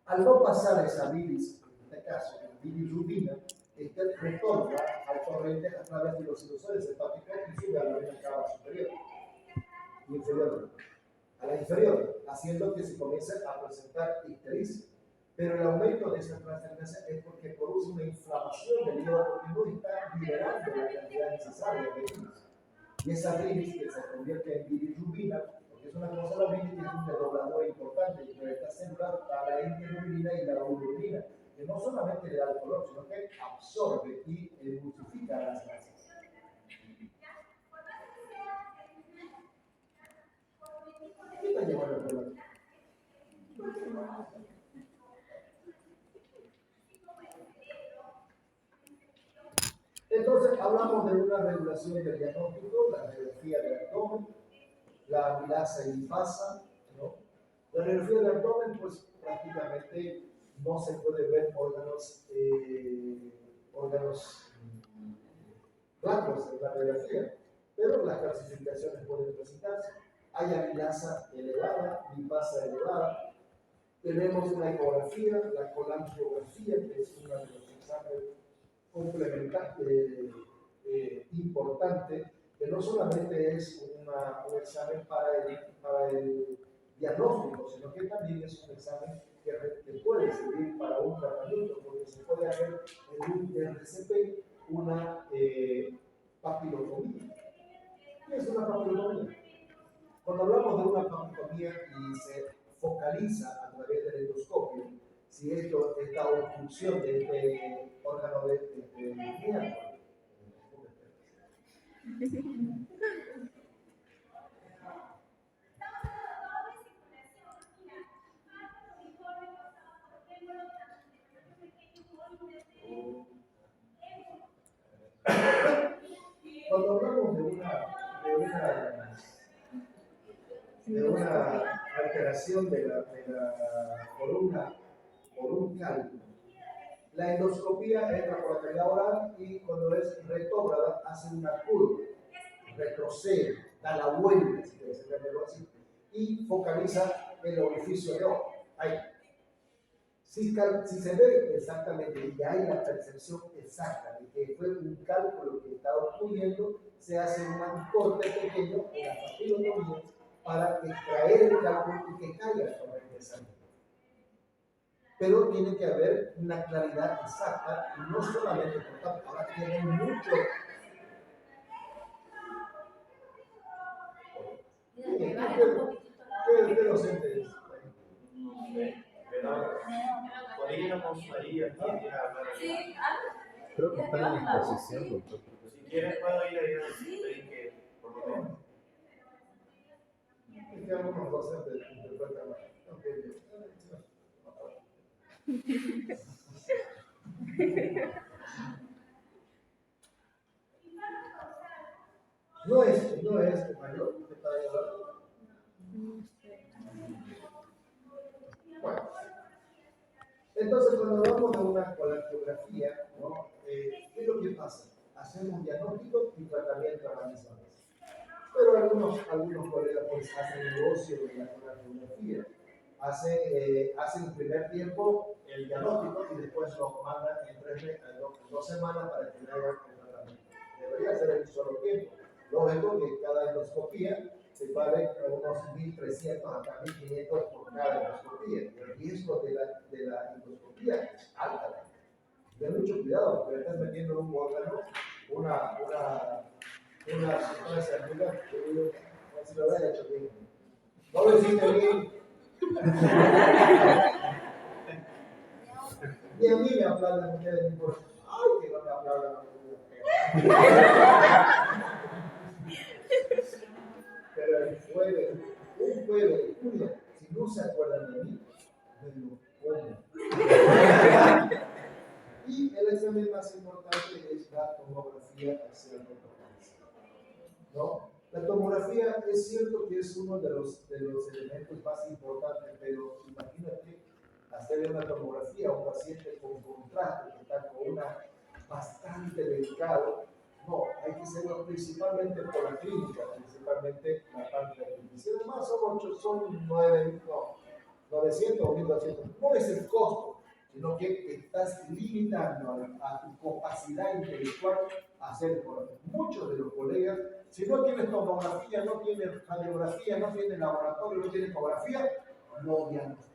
Al no pasar esa bilis, en este caso, la bilirrubina, retorna al torrente a través de los sinusores hepáticos y sube a la vena cava superior y inferior, a la inferior, haciendo que se comience a presentar ictericia. Pero el aumento de esa transaminasa es porque produce una inflamación del hígado, porque no está liberando la cantidad necesaria de bilis. Y esa bilis que se convierte en bilirrubina, porque es una cosa, la bilis tiene un desdoblador importante, que está centrado a la enterobilina y la urobilina, que no solamente le da el color, sino que absorbe y emulsifica las grasas. ¿Qué está llevando el problema? regulación del diagnóstico, la radiografía del abdomen, la amilasa y lipasa, ¿no? La radiografía del abdomen, pues prácticamente no se puede ver órganos blancos en la radiografía, pero las calcificaciones pueden presentarse. Hay amilasa elevada, lipasa elevada. Tenemos una ecografía, la colangiografía, que es uno de los exámenes complementarios importante, que no solamente es un examen para el diagnóstico, sino que también es un examen que puede servir para un tratamiento, porque se puede hacer en un RCP una papilotomía. ¿Qué es una papilotomía? Cuando hablamos de una papilotomía y se focaliza a través del endoscopio, si esta obstrucción de este órgano de miembro, cuando hablamos de una alteración de la columna por un cálculo, la endoscopía entra por la cavidad oral y cuando es retrógrada hace una curva, retrocede, da la vuelta, si quieres entenderlo así, y focaliza el orificio de ojo. Ahí. Si se ve exactamente y hay la percepción exacta de que fue un cálculo que está ocurriendo, se hace un corte pequeño en la papilotomía para extraer el cálculo y que caiga correctamente. Pero tiene que haber una claridad exacta y no solamente por tanto, ahora tiene mucho. ¿Qué docente es? Podríamos ahí, aquí, ir a hablar. Creo que está en exposición, doctor. Si quieres, puedo ir ahí a decirte que, por lo menos. Es que algunos docentes interpretan mal. No es mayor que está ahí hablando. Bueno, entonces cuando hablamos de una colangiografía, ¿no? ¿Qué es lo que pasa? Hacemos un diagnóstico y tratamiento a la misma vez. Pero algunos colegas pues hacen negocio de la colangiografía. Hacen en primer tiempo el diagnóstico y después lo mandan en 2 semanas para que le hagan el tratamiento. Debería ser en un solo tiempo. Lógico que cada endoscopía se vale unos 1.300 hasta 1.500 por cada endoscopía. El riesgo de la endoscopía es alta. Ten mucho cuidado porque le estás metiendo en un órgano una sustancia activa que no se lo había hecho bien. No lo hiciste bien. Y a mí me aplauden ustedes por ay, que no me aplaudan a mí. Pero un jueves de junio, si no se acuerdan de mí, me lo como. Y el examen más importante es la tomografía axial contralateral, ¿no? La tomografía es cierto que es uno de los elementos más importantes, pero imagínate hacer una tomografía a un paciente con contraste que está con una bastante delicado. No, hay que hacerlo principalmente por la clínica, principalmente la parte de la clínica. Además son 900 o 1.200. No es el costo, sino que estás limitando a tu capacidad intelectual a hacer por muchos de los colegas. Si no tienes tomografía, no tienes radiografía, no tienes laboratorio, no tienes ecografía, no diagnosticas.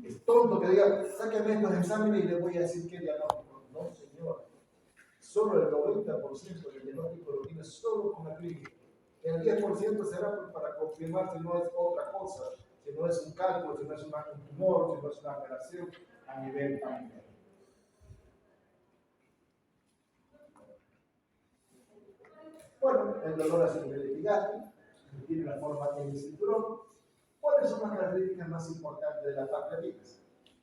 Es tonto que diga, sáquenme estos exámenes y les voy a decir qué diagnóstico. No, señor. Solo el 90% del diagnóstico lo tiene solo con la clínica. El 10% será para confirmar si no es otra cosa, si no es un cálculo, si no es un tumor, si no es una operación a nivel familiar. Bueno, el dolor a nivel epigastrio, tiene la forma del cinturón. ¿Cuáles son las características más importantes de la pancreatitis?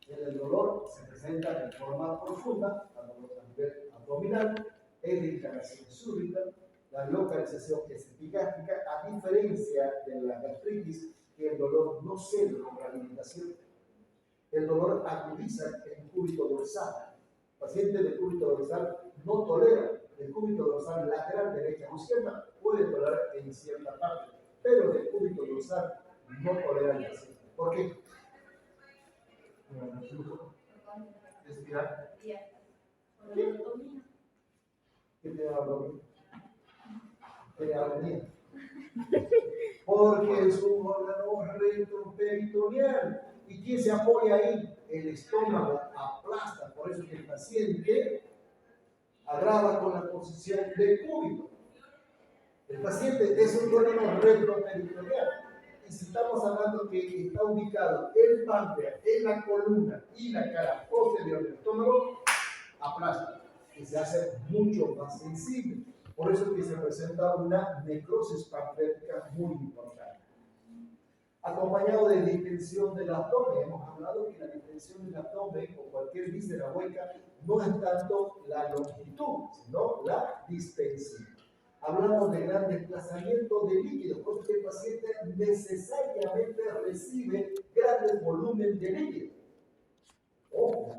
El dolor se presenta de forma profunda, a nivel abdominal, es de inflamación súbita, la localización es epigástica, a diferencia de la gastritis, que el dolor no cede con la alimentación. El dolor agudiza el cúbito dorsal. El paciente de cúbito dorsal no tolera. El cúbito dorsal lateral derecha o izquierda puede tolerar en cierta parte, pero el cúbito dorsal no tolera el paciente. ¿Por qué? Respirar. ¿Qué te da abdomen? ¿Qué te da abdomen? Porque es un órgano retroperitoneal. ¿Y quién se apoya ahí? El estómago aplasta. Por eso que el paciente agrava con la posición de cúbito. El paciente es un órgano retroperitoneal. Y si estamos hablando que está ubicado el páncreas en la columna y la cara posterior del estómago, aplasta y se hace mucho más sensible. Por eso es que se presenta una necrosis pancreática muy importante. Acompañado de distensión del abdomen. Hemos hablado que la distensión del abdomen o cualquier víscera hueca no es tanto la longitud, sino la distensión. Hablamos de gran desplazamiento de líquido, porque el paciente necesariamente recibe grandes volúmenes de líquido. Ojo,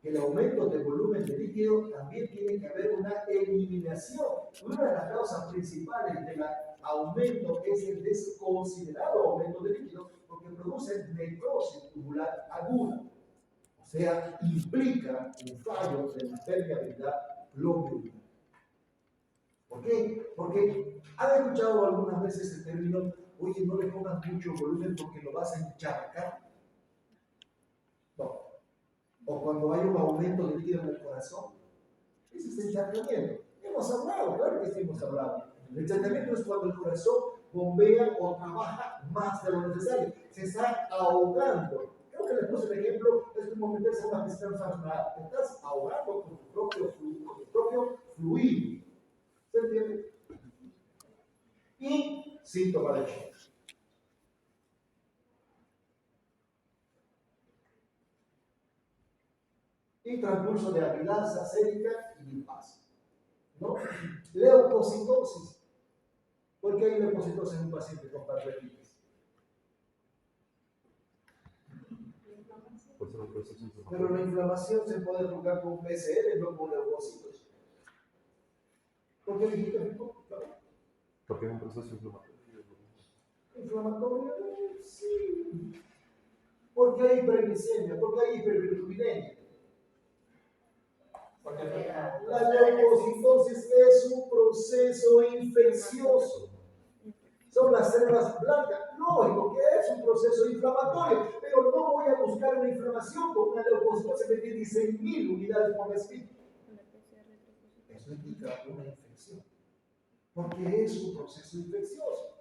que el aumento del volumen de líquido también tiene que haber una eliminación. Una de las causas principales del aumento es el desconsiderado aumento de líquido, porque produce necrosis tubular aguda. O sea, implica un fallo de la permeabilidad glomerular. ¿Por qué? Porque han escuchado algunas veces el término, oye, no le pongas mucho volumen porque lo vas a encharcar. No. O cuando hay un aumento de líquido en el corazón. Ese es encharcamiento. Hemos hablado, claro que sí hemos hablado. El encharcamiento es cuando el corazón bombea o trabaja más de lo necesario. Se está ahogando. Creo que les puse el ejemplo, es como meterse en una piscina sangrada. Te estás ahogando con tu propio fluido. ¿Se entiende? Y síntoma de shock. Y transcurso de amilasa, sérica y limpasa. ¿No? Leucocitosis. ¿Por qué hay leucocitosis en un paciente con pancreatitis? Pero la inflamación se puede juzgar con PCR, no con leucocitos. ¿Por qué dijiste esto? Porque es un proceso inflamatorio. ¿Inflamatorio? Sí. Porque hay hiperglicemia, porque hay hiperbilirubinemia. La leucocitosis es un proceso infeccioso. Son las células blancas. Lógico que es un proceso inflamatorio, pero no voy a buscar una inflamación con una leucocitosis que tiene 16.000 unidades por decilitro. Eso indica una infección, porque es un proceso infeccioso.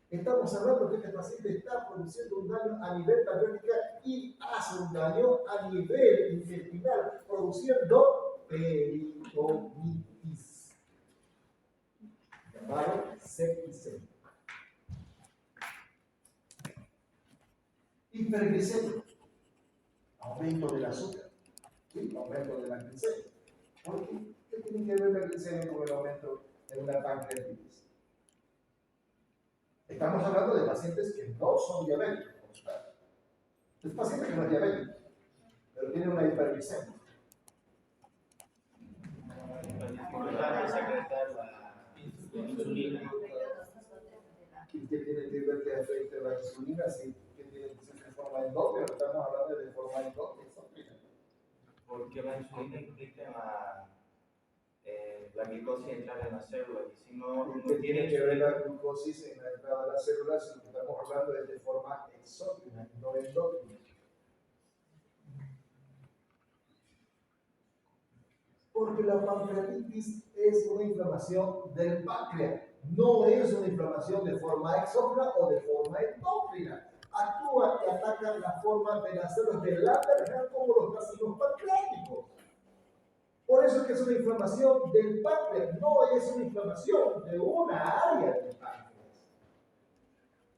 Estamos hablando que este paciente está produciendo un daño a nivel pancreático y hace un daño a nivel intestinal, produciendo peritonitis, llamado septicemia. Hiperglicemia, aumento del azúcar, ¿sí? Aumento de la glicemia. ¿Por qué? ¿Qué tiene que ver la glicemia con el aumento de una pancreatitis? Estamos hablando de pacientes que no son diabéticos. Es un paciente que no es diabético, pero tiene una hiperglicemia. La secretar la insulina. ¿Y qué tiene que ver que afecte la insulina? Sí, que tiene que ser de forma endógena, estamos hablando de forma endógena. Porque la insulina implica la glucosa entrar en la célula. Y si no, ¿Y qué tiene que ver la glucosis en la entrada de las células? Si lo que estamos hablando es de forma exógena, no endógena. Porque la pancreatitis es una inflamación del páncreas, no es una inflamación de forma exógena o de forma endógena. Actúa y ataca la forma de las células del Langerhans como los bacilos pancreáticos. Por eso es que es una inflamación del páncreas, no es una inflamación de una área del páncreas.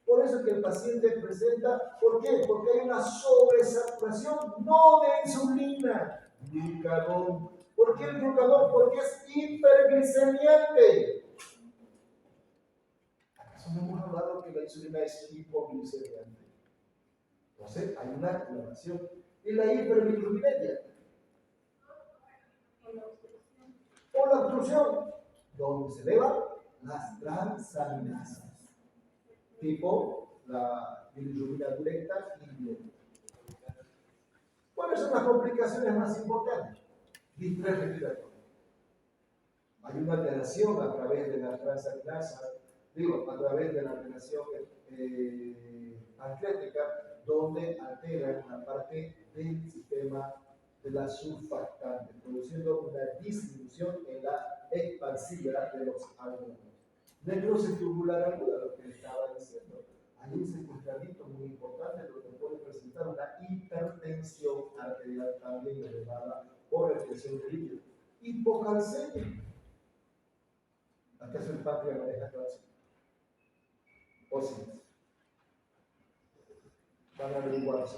Por eso es que el paciente presenta, ¿por qué? Porque hay una sobresaturación no de insulina, glucagón, ¿Por qué el glucagón? Porque es hiperglicemiante. ¿Acaso no hemos hablado que la insulina es hipoglicemiante? Entonces hay una inflamación. ¿Y la hiperbilirrubinemia? O la obstrucción, donde se elevan las transaminasas, tipo la bilirrubina directa y indirecta. ¿Cuáles son las complicaciones más importantes? Distrés respiratorio. Hay una alteración a través de las transaminasas, a través de la alteración atlética, donde altera la parte del sistema de la surfactante, produciendo una disminución en la expansividad de los alveolos. Necrosis tubular aguda, lo que estaba diciendo. Hay un secuestramiento muy importante, lo que puede presentar una hipertensión arterial también elevada por expresión de líquido. Hipocalcemia. ¿Acaso el páncreas maneja calcio? ¿O sí? Van a averiguarse.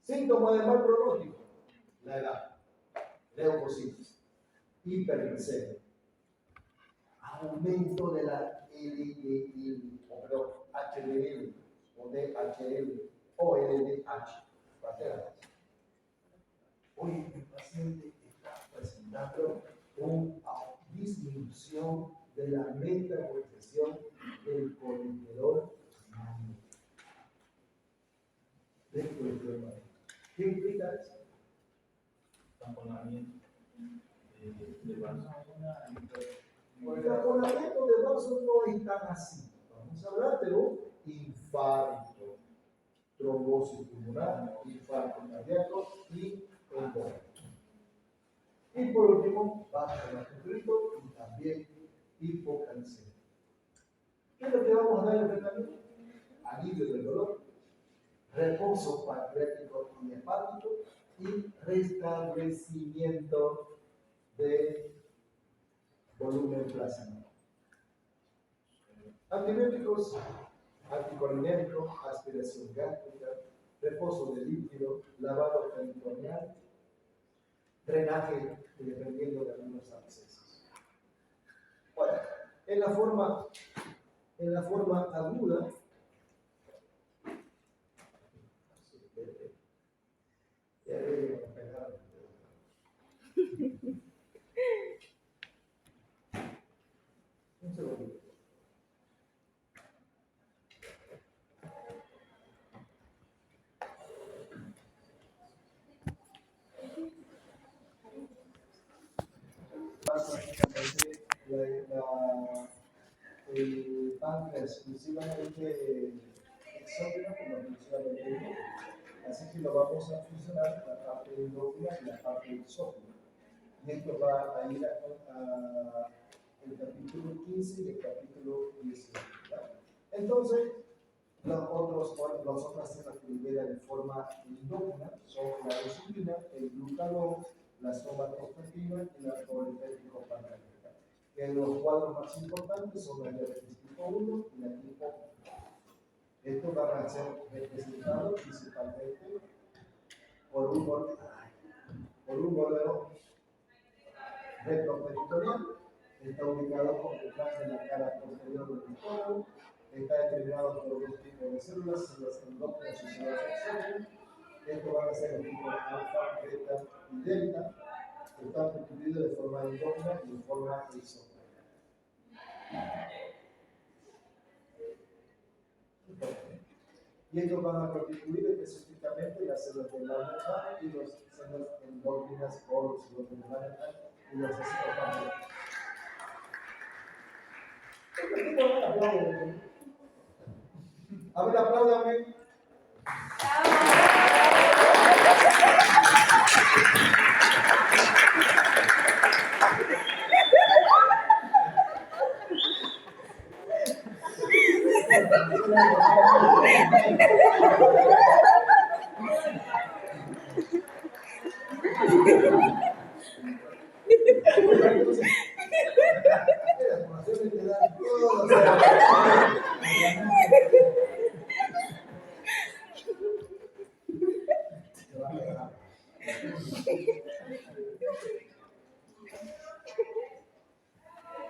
Síntomas de mal pronóstico: la edad, leucocitos, hiperglicemia, aumento de la LDL, HDL, o DHL, o LDH. Hoy el paciente está presentando una disminución de la metabolización del colesterol malo. Del colesterol malo. ¿Qué implica eso? Tamponamiento de vaso. El taponamiento de vasos no es tan así. Vamos a hablar de un infarto, trombosis pulmonar, infarto cardíaco y embolia. Y por último, vascular y también hipocalcemia. ¿Qué es lo que vamos a dar en el tratamiento? Alivio del dolor, reposo pancreático y hepático y restablecimiento de volumen plasmático. Antibióticos, anticolinérgicos, aspiración gástrica, reposo de líquido, lavado peritoneal, drenaje dependiendo de algunos abscesos. Bueno, en la forma aguda, un segundito. El páncreas exclusivamente exógeno como exclusivamente endógeno. Así que lo vamos a fusionar la parte endógena y la parte exógena. Y esto va a ir a el capítulo 15 y el capítulo 18. ¿Verdad? Entonces, las otras células que liberan de forma endógena son la insulina, el glucagón, la somatostatina y la colinérgico pancreática. Que los cuadros más importantes son la diabetes tipo 1 y la tipo 2. Estos van a ser representados principalmente por un órgano retroperitoneal. Está ubicado por detrás de la cara posterior del estómago. Está determinado por dos tipos de células endógenas y células exógenas. Estos van a ser el tipo alfa, beta y delta, que están constituidos de forma endógena y de forma exógena. Y estos van a constituir específicamente las células del alfa y las células endógenas o los células del alfa y los citoplasmas. A ver, apláudame.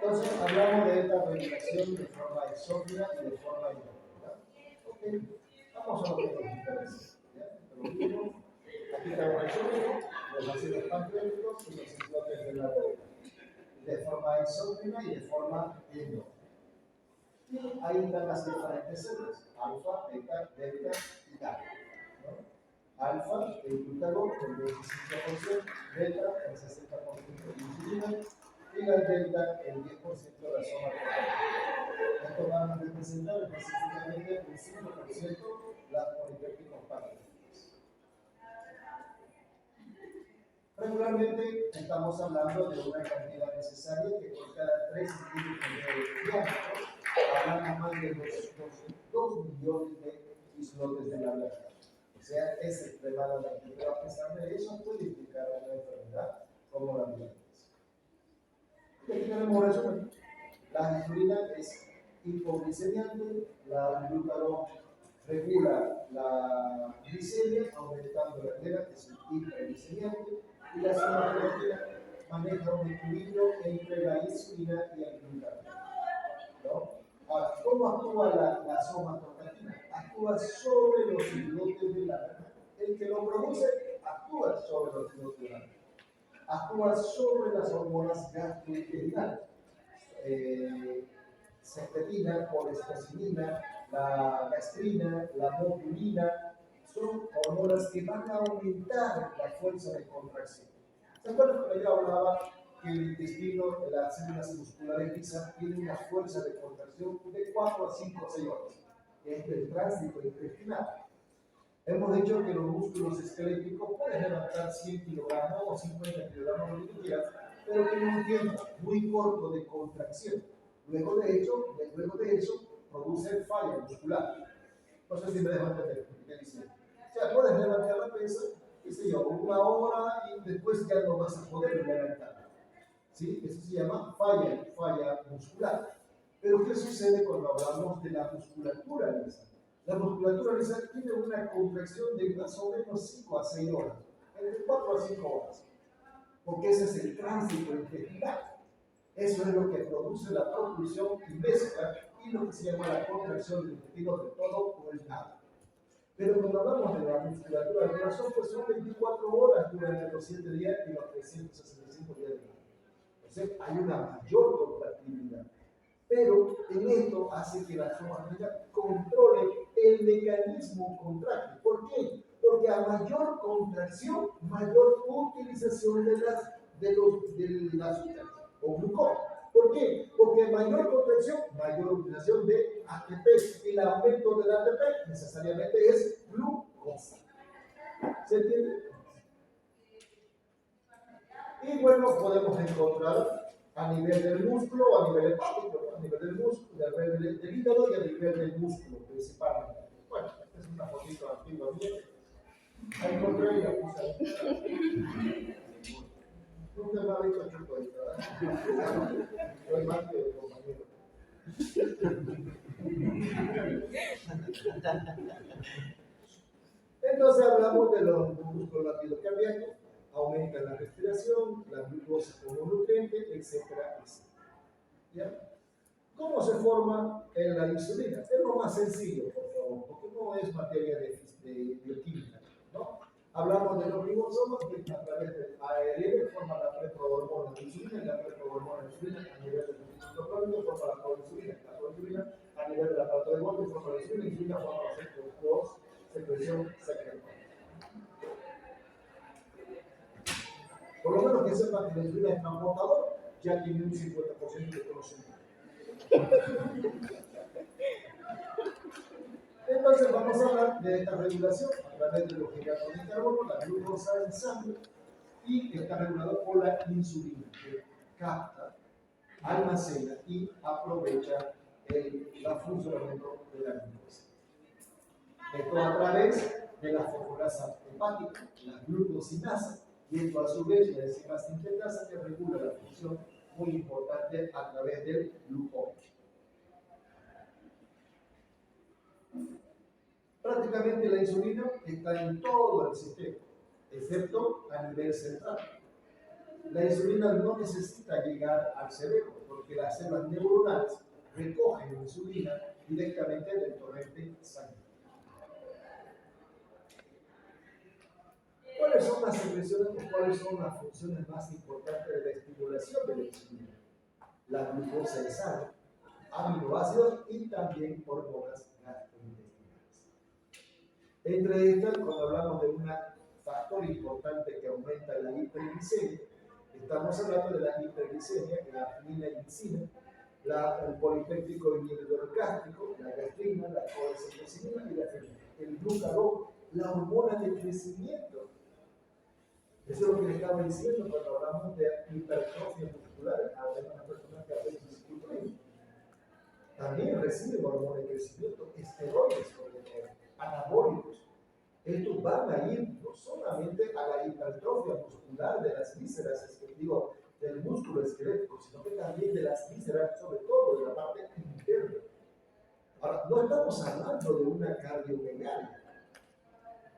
Entonces, hablamos de esta regulación de forma exógena y de forma endógena. Ok, vamos a lo que nos interesa. ¿Ya? Lo mismo, aquí tenemos exógeno, los ácidos pancreáticos y los islotes de la red, de forma exógena y de forma endógena. Y ahí están las diferentes células, alfa, beta, delta y gamma. ¿No? Alfa, el glutagón, el 25%, beta, el 60% de insulina, y la delta, el 10% de la zona corporal. Esto van a representar específicamente el 5% las polipépticos pancreáticos. Regularmente estamos hablando de una cantidad necesaria que por cada 3 centímetros de diámetro hablamos más de 2 millones de islotes de la verdad. O sea, es extremadamente, pero a pesar de eso puede implicar una enfermedad como la diabetes. Y aquí tenemos resumen. La insulina es hipoglicemiante, la glutagón regula la glicemia, aumentando la regla, que es hiperglicemiante, y la somatología maneja un equilibrio entre la insulina y el glutagón. ¿No? Ahora, ¿cómo actúa la somatología? Actúa sobre los islotes de la granja. El que lo produce actúa sobre los islotes de la granja. Actúa sobre las hormonas gastrointestinales. Secretina, colestocinina, la gastrina, la botulina, son hormonas que van a aumentar la fuerza de contracción. ¿Se acuerdan que yo hablaba que el intestino, las células musculares lisas, tienen una fuerza de contracción de 4 a 5 o 6 horas? Es el tránsito intestinal. Hemos dicho que los músculos esqueléticos pueden levantar 100 kilogramos o 50 kilogramos, lo que tú quieras, pero tienen un tiempo muy corto de contracción. Luego de eso, produce falla muscular. No sé si me dejo entender lo que estoy diciendo. O sea, puedes levantar la pesa, qué sé yo, 1 hora y después ya no vas a poder levantar. ¿Sí? Eso se llama falla muscular. Pero ¿qué sucede cuando hablamos de la musculatura lisa? La musculatura lisa tiene una contracción de más o menos 5 a 6 horas, entre 4 a 5 horas, porque ese es el tránsito intestinal. Eso es lo que produce la propulsión y mezcla y lo que se llama la contracción del intestino de todo o el nada. Pero cuando hablamos de la musculatura del corazón, pues son 24 horas durante los 7 días y los 365 días del año. Entonces hay una mayor contractividad. Pero en esto hace que la somatología controle el mecanismo contráctil. ¿Por qué? Porque a mayor contracción, mayor utilización del azúcar o glucógeno. ¿Por qué? Porque mayor contracción, mayor utilización de ATP. Y el aumento del ATP necesariamente es glucosa. ¿Se entiende? Y bueno, podemos encontrar a nivel del músculo o a nivel hepático, a nivel del músculo, a nivel del hígado y a nivel del músculo principalmente. Bueno, esta es una fotito antigua mía. La encontré y la puse ahí. Nunca me ha dicho chupo ahí, ¿verdad? Soy más que el compañero. Entonces hablamos de los músculos latidos cardíacos, aumenta la respiración, la glucosa como nutriente, etcétera, etcétera. ¿Ya? ¿Cómo se forma la insulina? Es lo más sencillo, por favor, porque no es materia de bioquímica, ¿no? Hablamos de los ribosomas que a través del ARN forman la preprohormona de insulina y la preprohormona de insulina a nivel del mitocondrio forma la proinsulina a nivel del aparato de Golgi forma la insulina forma la secreción secretoria. Por lo menos que sepan que la insulina es transportador, ya tiene un 50% de conocimiento. Entonces vamos a hablar de esta regulación a través de los hidratos de carbono, la glucosa en sangre, y está regulado por la insulina, que capta, almacena y aprovecha el funcionamiento de la glucosa. Esto a través de la fosforasa hepática, la glucosinasa, y esto a su vez la enzima sintetasa que regula la función muy importante a través del glucógeno. Prácticamente la insulina está en todo el sistema, excepto a nivel central. La insulina no necesita llegar al cerebro porque las células neuronales recogen la insulina directamente del torrente sanguíneo. ¿Cuáles son las secreciones o cuáles son las funciones más importantes de la estimulación de la insulina? La glucosa en sangre, aminoácidos y también hormonas gastrointestinales. Entre estas, cuando hablamos de un factor importante que aumenta la hiperglicemia, estamos hablando de la hiperglicemia, la fenilglicina, el polipéptico inhibidor gástrico, la gastrina, la colecistocinina y la ferina. El glucagón, la hormona de crecimiento. Eso es lo que le estaba diciendo cuando hablamos de hipertrofia muscular, hablando de una persona que hace fisiculturismo. También reciben hormona de crecimiento, esteroides, sobre todo, anabólicos. Estos van a ir no solamente a la hipertrofia muscular de las vísceras, digo, del músculo esquelético, sino que también de las vísceras, sobre todo de la parte interna. Ahora, no estamos hablando de una cardiomegalia,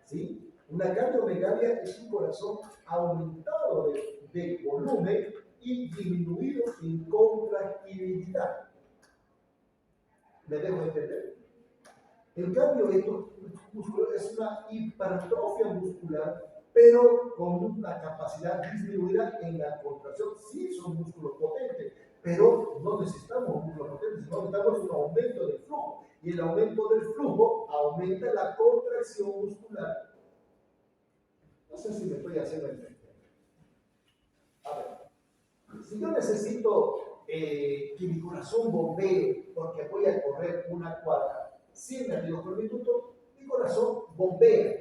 ¿sí? Una cardiomegalia es un corazón aumentado de volumen y disminuido en contractibilidad. ¿Me dejo entender? En cambio, estos músculos es una hipertrofia muscular, pero con una capacidad disminuida en la contracción. Sí, son músculos potentes, pero no necesitamos músculos potentes, sino necesitamos un aumento del flujo. Y el aumento del flujo aumenta la contracción muscular. No sé si me estoy haciendo entender. A ver, si yo necesito que mi corazón bombee porque voy a correr una cuadra 100 latidos por minuto, mi corazón bombea.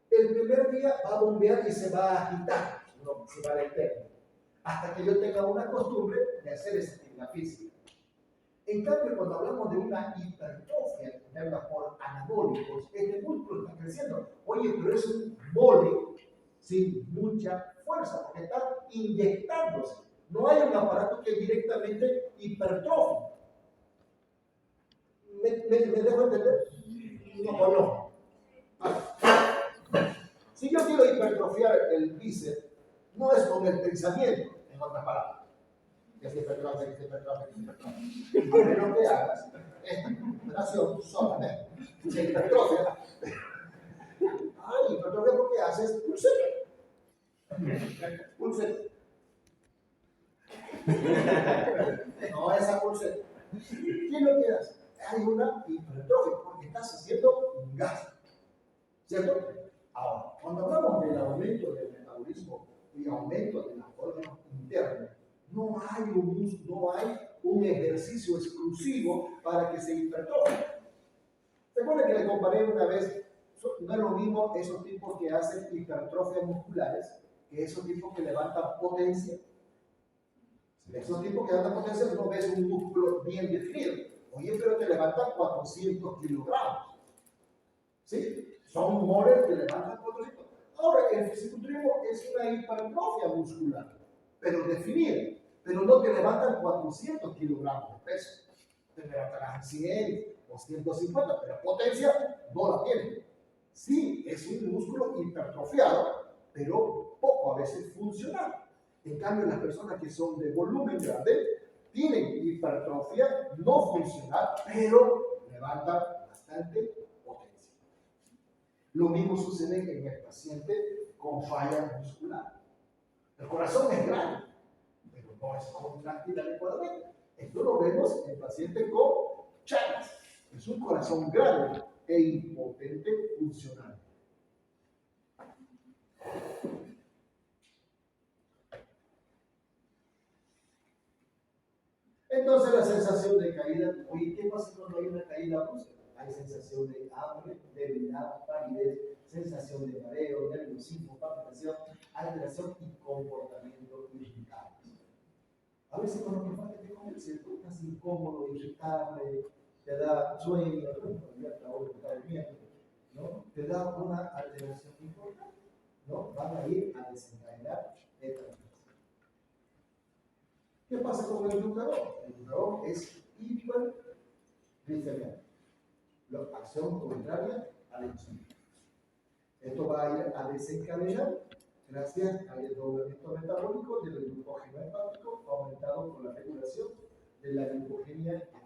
El primer día va a bombear y se va a agitar, no, se va a detener, hasta que yo tenga una costumbre de hacer esa actividad física. En cambio, cuando hablamos de una hipertrofia, por anabólicos, este músculo está creciendo. Oye, pero es un mole sin mucha fuerza, porque está inyectándose. No hay un aparato que directamente hipertrofie. ¿Me dejo entender? No o no. Si yo quiero hipertrofiar el bíceps, no es con el pensamiento, en otras palabras. Que se hipertrofia. A menos que hagas esta operación solamente. Se hipertrofia. Hipertrofia porque haces pulsete. Pulsete. No esa pulseta. ¿Qué es lo que hace? Hay una hipertrofia porque estás haciendo un gasto. ¿Cierto? Ahora, cuando hablamos del aumento del metabolismo y aumento de las órganos internos, no hay un ejercicio exclusivo para que se hipertrofie. ¿Se acuerdan que les comparé una vez? No es lo mismo esos tipos que hacen hipertrofias musculares que esos tipos que levantan potencia. Esos tipos que levantan potencia no ves un músculo bien definido. Oye, pero te levantan 400 kilogramos. ¿Sí? Son moles que levantan 400. Ahora, el fisiculturismo es una hipertrofia muscular, pero definida. Pero no te levantan 400 kilogramos de peso. Te levantarán 100 o 150, pero potencia no la tienen. Sí, es un músculo hipertrofiado, pero poco a veces funcional. En cambio, las personas que son de volumen grande tienen hipertrofia no funcional, pero levantan bastante potencia. Lo mismo sucede en el paciente con falla muscular. El corazón es grande, pero no es contráctil adecuadamente. Esto lo vemos en pacientes con Chagas. Es un corazón grande e impotente funcional. Entonces la sensación de caída, oye, ¿qué pasa cuando hay una caída brusca? Hay sensación de hambre, debilidad, palidez, sensación de mareo, nerviosismo, palpitación, alteración y comportamiento irritable. A veces cuando te falta de comer, ¿cierto? Estás incómodo, irritable, te da sueño, ¿no? Te da una alteración importante, ¿no? Van a ir a desencadenar esta alteración. ¿Qué pasa con el glucagón? El glucagón es hiperglicemiante. La acción contraria a la insulina. Esto va a ir a desencadenar gracias al desdoblamiento metabólico del glucógeno hepático aumentado por la regulación de la glucogenia hepática.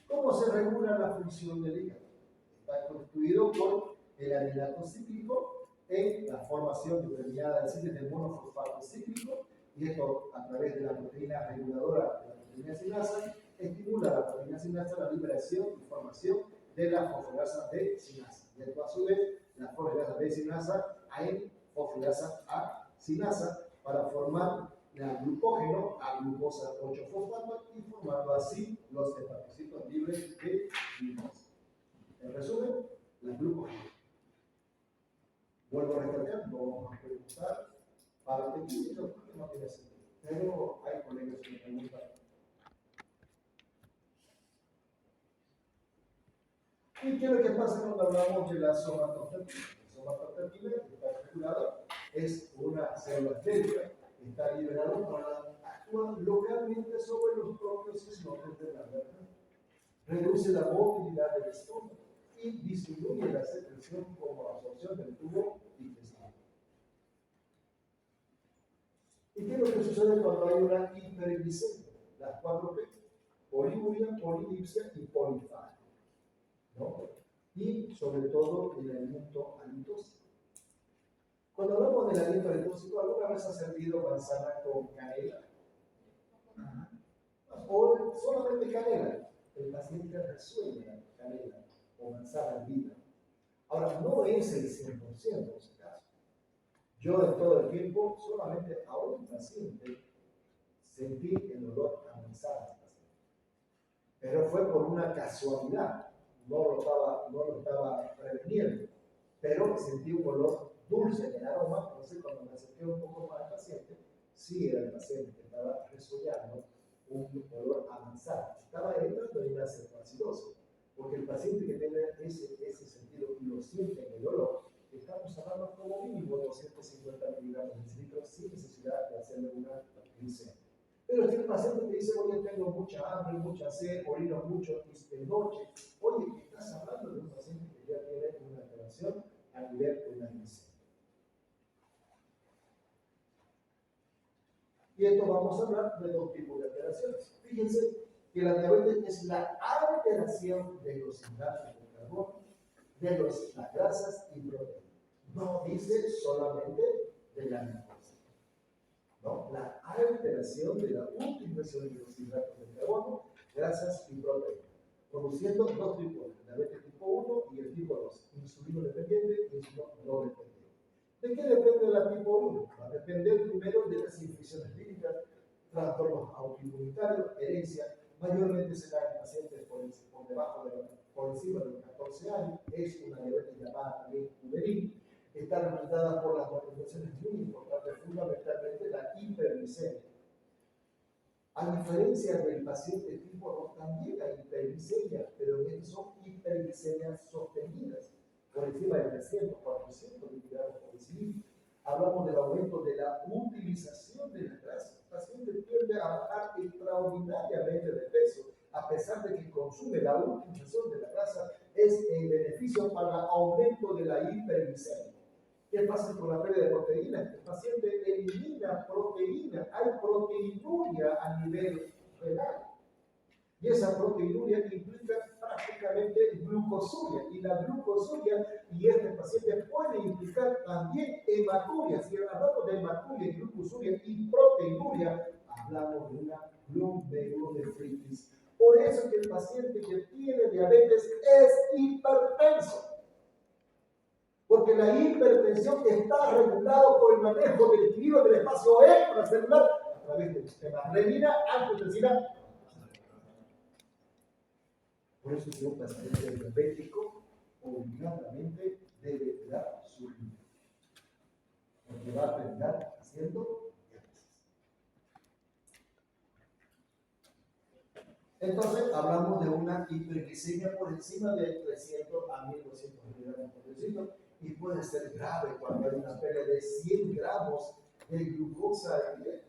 ¿Cómo se regula la función del hígado? Está constituido por el amilato cíclico en la formación determinada de síntesis de monofosfato cíclico, y esto a través de la proteína reguladora de la proteína sinasa estimula a la proteína sinasa la liberación y formación de la fosfolasa B sinasa. Y esto a su vez, la fosfolasa B sinasa en fosfolasa A sinasa para formar el glucógeno a glucosa 8-fosfato y formando así los hepatocitos libres de glucosa. En resumen, la glucógeno. Vuelvo a recalcar, no vamos a preguntar para el químico porque no tiene sentido. Pero hay colegas que me preguntan. ¿Y qué es lo que pasa cuando hablamos de la somatostatina? La somatostatina, que está regulada, es una célula médica que está liberada para actuar localmente sobre los propios islotes de la garganta. Reduce la movilidad del estómago y disminuye la secreción como absorción del tubo digestivo. ¿Y qué es lo que sucede cuando hay una hiperglicemia? Las 4 P: poliuria, polidipsia y polifagia, ¿no? Y sobre todo el aliento halitoso. Cuando hablamos del aliento halitoso, ¿alguna vez ha servido manzana con canela? O solamente canela. El paciente resuelve la canela o manzana en vida. Ahora, no es el 100% en ese caso. Yo en todo el tiempo, solamente a un paciente sentí el olor a manzana. Pero fue por una casualidad. No lo estaba preveniendo. Pero sentí un olor dulce en el aroma. Entonces, cuando me acerqué un poco más al paciente, sí era el paciente que estaba resollando un olor a manzana. Estaba entrando en una cetoacidosis. Porque el paciente que tenga ese sentido y lo siente en el olor, estamos hablando como mínimo de 250 miligramos de litro sin necesidad de hacerle una glicemia. Pero si el paciente te dice, oye, tengo mucha hambre, mucha sed, orino mucho de noche, oye, estás hablando de un paciente que ya tiene una alteración a nivel de una glicemia. Y esto vamos a hablar de 2 tipos de alteraciones. Fíjense que la diabetes es la alteración de los hidratos de carbono, de las grasas y proteínas. No dice solamente de la glucosa. ¿No? La alteración de la utilización de los hidratos de carbono, grasas y proteínas, produciendo 2 tipos, el diabetes tipo 1 y el tipo 2, insulino dependiente y insulino no dependiente. ¿De qué depende la tipo 1? Va a depender primero de las infecciones víricas, trastornos autoinmunitarios, herencia, mayormente se da en pacientes por encima de los 14 años, es una diabetes llamada también juvenil, está representada por las manifestaciones muy importantes, fundamentalmente la hiperglicemia. A diferencia del paciente tipo 2, también hay hiperglicemia, pero son hiperglicemias sostenidas, por encima de 300, 400 miligramos por decilitro. Hablamos del aumento de la utilización de las grasas. El paciente tiende a bajar extraordinariamente de peso, a pesar de que consume la utilización de la grasa, es en beneficio para el aumento de la hiperglicemia. ¿Qué pasa con la pérdida de proteínas? El paciente elimina proteína, hay proteinuria a nivel renal. Y esa proteinuria implica prácticamente glucosuria. Y la glucosuria y este paciente puede implicar también hematuria. Si hablamos de hematuria, glucosuria y proteinuria, hablamos de una glomerulonefritis. Por eso que el paciente que tiene diabetes es hipertenso. Porque la hipertensión está regulada por el manejo del equilibrio del espacio extracelular a través del sistema renina, angiotensina. Por eso que un paciente diabético obligadamente debe dar su vida. Porque va a terminar haciendo diálisis. Entonces hablamos de una hiperglicemia por encima de 300 a 1200 miligramos por decilitro. Y puede ser grave cuando hay una pérdida de 100 gramos de glucosa al día.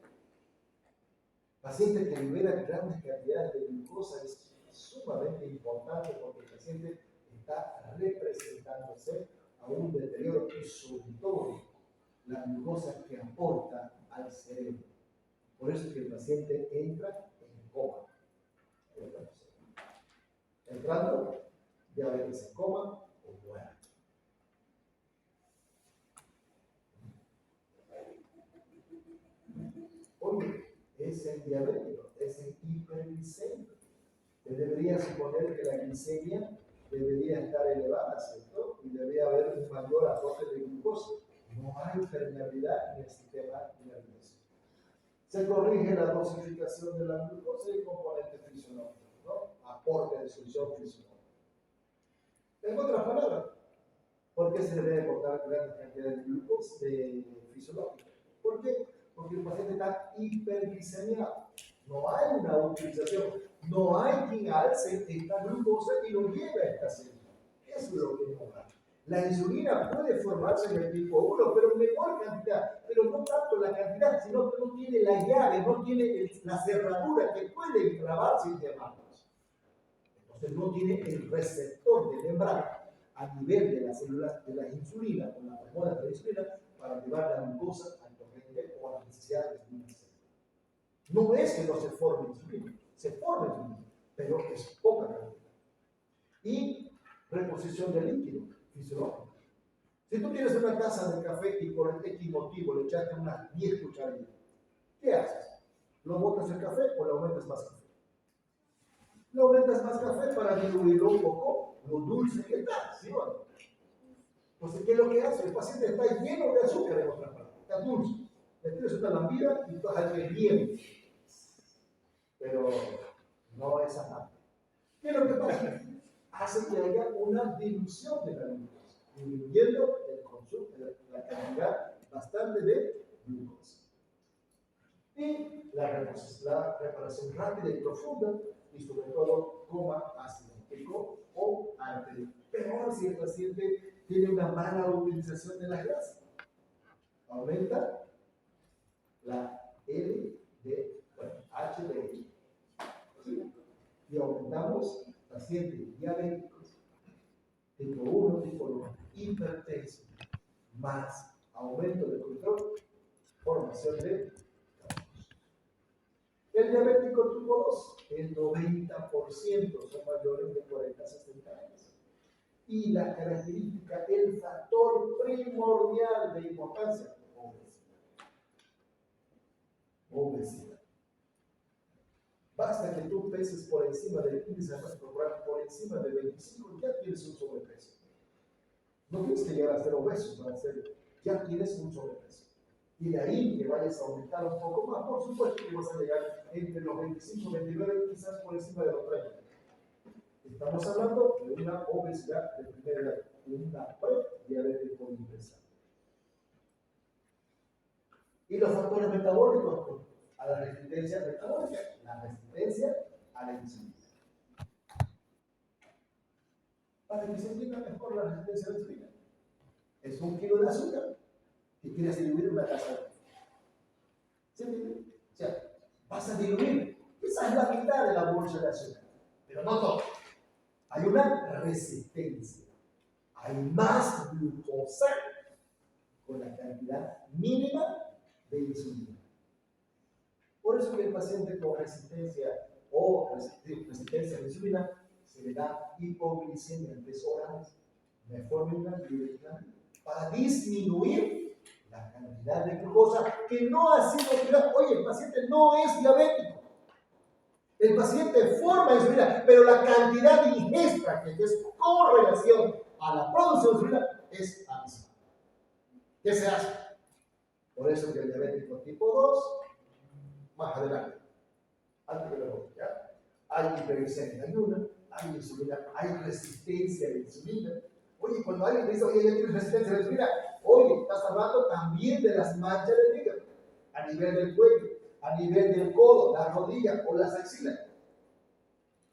Paciente que libera grandes cantidades de glucosa es sumamente importante porque el paciente está representándose a un deterioro y sobre todo la glucosa que aporta al cerebro. Por eso es que el paciente entra en coma. Entrando, diabetes en coma o muerte. Oye, es el diabético, es el hiperglicémico. Él debería suponer que la glicemia debería estar elevada, ¿cierto? Y debería haber un mayor aporte de glucosa. No hay permeabilidad en el sistema nervioso. Se corrige la dosificación de la glucosa y el componente fisiológico, ¿no? Aporte de solución fisiológica. En otras palabras, ¿por qué se debe aportar grandes cantidades de glucosa fisiológica? ¿Por qué? Porque el paciente está hiperglicemiado. No hay una utilización, no hay quien alce esta glucosa y lo lleve a esta célula. Eso es lo que no da. La insulina puede formarse en el tipo 1, pero en menor cantidad, pero no tanto la cantidad, sino que no tiene la llave, no tiene la cerradura que puede clavarse y llamarnos. Entonces no tiene el receptor de membrana a nivel de las células de la insulina, con las hormonas de la insulina, para llevar la glucosa al torrente o a las necesidades de una célula. No es que no se forme insulina, se forma insulina, pero es poca cantidad. Y reposición de líquido fisiológico. Si tú tienes una taza de café y por X motivo le echaste unas 10 cucharadas, ¿qué haces? ¿Lo botas el café o le aumentas más café? Le aumentas más café para diluirlo un poco, lo dulce que está, ¿sí o no? Entonces, ¿qué es lo que hace? El paciente está lleno de azúcar en otra parte, está dulce. Le tienes una lambida y estás al bien. Pero no es aparte. ¿Qué es lo que pasa? Hace que haya una dilución de la glucosa, disminuyendo el consumo, la cantidad bastante de glucosa. Y la reparación rápida y profunda, y sobre todo coma asintótico o arterial. Peor si el paciente tiene una mala utilización de la grasa. Aumenta la HDL. ¿Sí? Y aumentamos pacientes diabéticos, tipo 1, tipo 2, hipertensos, más aumento de control, formación de cálculos. El diabético tipo 2, el 90% son mayores de 40 a 60 años. Y la característica, el factor primordial de importancia, obesidad. Basta que tú peses por encima del índice de masa corporal, por encima de 25, ya tienes un sobrepeso. No tienes que llegar a ser obeso para hacerlo, ya tienes un sobrepeso. Y de ahí que vayas a aumentar un poco más, por supuesto que vas a llegar entre los 25 y 29, quizás por encima de los 30. Estamos hablando de una obesidad de primera edad, una prediabetes universal. Y los factores metabólicos a la resistencia metabólica, la resistencia a la insulina. Para que se entienda mejor la resistencia a la insulina, es 1 kilo de azúcar que quieres diluir en una taza de café. ¿Se entiende? O sea, vas a diluir, quizás la mitad de la bolsa de azúcar, pero no todo. Hay una resistencia. Hay más glucosa con la cantidad mínima de insulina. Por eso que el paciente con resistencia o resistencia a la insulina se le da hipoglicemia en 3 horas, metformina y para disminuir la cantidad de glucosa que no ha sido utilizada. Oye, el paciente no es diabético. El paciente forma insulina, pero la cantidad de ingesta que es con relación a la producción de insulina es abismal. ¿Qué se hace? Por eso que el diabético tipo 2, más adelante, antes de la boca, hay hiperglicemia ayuna, hay insulina, hay resistencia a la insulina. Oye, cuando alguien dice, oye, ya tienes resistencia a la insulina, oye, estás hablando también de las manchas del hígado, a nivel del cuello, a nivel del codo, la rodilla o las axilas.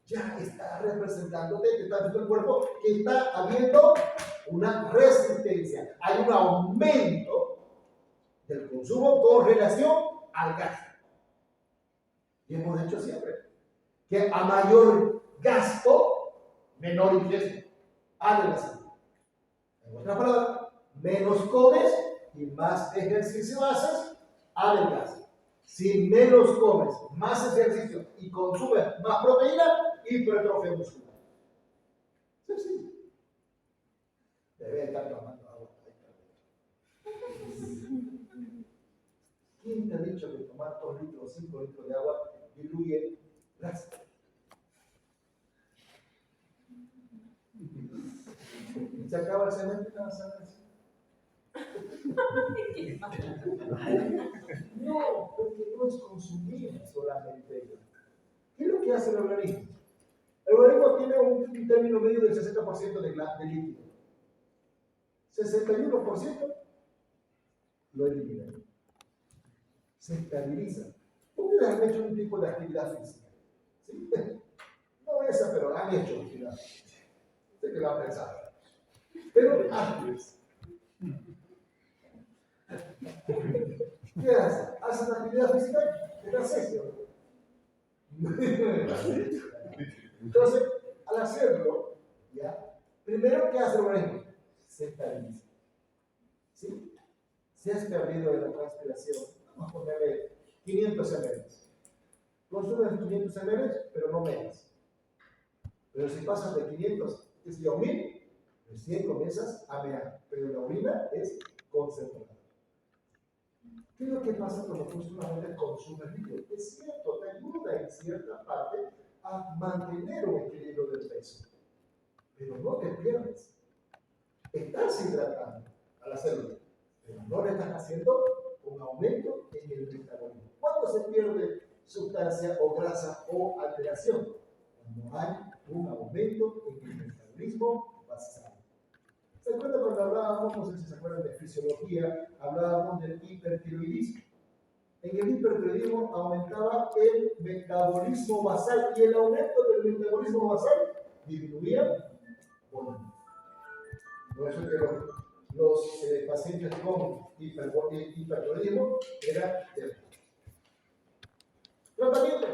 Ya está representándote, te está diciendo el cuerpo que está habiendo una resistencia, hay un aumento del consumo con relación al gasto. Y hemos dicho siempre que a mayor gasto, menor ingesta. Adelante. En otra palabra, menos comes y más ejercicio haces, adelgazas. Si menos comes, más ejercicio y consumes más proteína, hipertrofia muscular. Sencillo. Debe estar tomando agua. ¿Quién te ha dicho que tomar 2 litros o 5 litros de agua diluye grasa? Se acaba el cemento y la sangre. No, porque no es consumir solamente ello. ¿Qué es lo que hace el organismo? El organismo tiene un término medio del 60% de líquido. 61% lo elimina. Se estabiliza. Ustedes han hecho un tipo de actividad física. ¿Sí? No esa, pero han hecho actividad física. Sé que lo han pensado. Pero antes. ¿Qué hace? ¿Hace una actividad física? ¿Qué sexo? Entonces, al hacerlo, ¿ya? Primero, ¿qué hace el organismo? Se estabiliza. ¿Sí? Si has perdido de la transpiración, vamos a ponerle 500 ml. Consumes 500 ml, pero no menos. Pero si pasas de 500, es de 1000, recién comienzas a mear. Pero la orina es concentrada. ¿Qué es lo que pasa cuando tú solamente consumes líquido? Es cierto, te ayuda en cierta parte a mantener un equilibrio del peso. Pero no te pierdes. Estás hidratando al hacerlo, pero no le estás haciendo un aumento en el metabolismo. ¿Cuándo se pierde sustancia o grasa o alteración? Cuando hay un aumento en el metabolismo basal. ¿Se acuerdan cuando hablábamos, no sé si se acuerdan de fisiología, hablábamos del hipertiroidismo? En el hipertiroidismo aumentaba el metabolismo basal y el aumento del metabolismo basal disminuía volumen. Por eso que los pacientes con hipertiroidismo eran de tratamiento.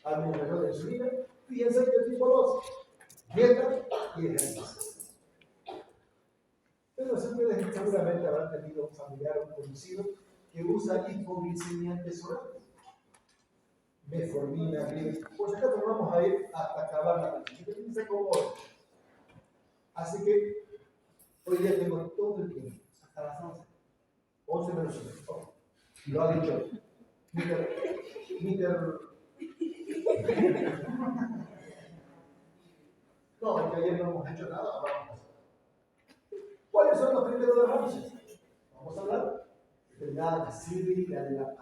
Administración de insulina, fíjense que el tipo 2, dieta y ejercicio. Pero ustedes seguramente habrán tenido un familiar o un conocido que usa hipoglicemiantes orales. Metformina, por si acaso no vamos a ir hasta acabar la práctica. Fíjense cómo hoy. Así que hoy día tengo todo el tiempo, hasta las 11. 11 menos 1. Oh, lo ha dicho. No, porque ayer no hemos hecho nada, ahora vamos a hacer. ¿Cuáles son los primeros derrames? Vamos a hablar de la cívica de la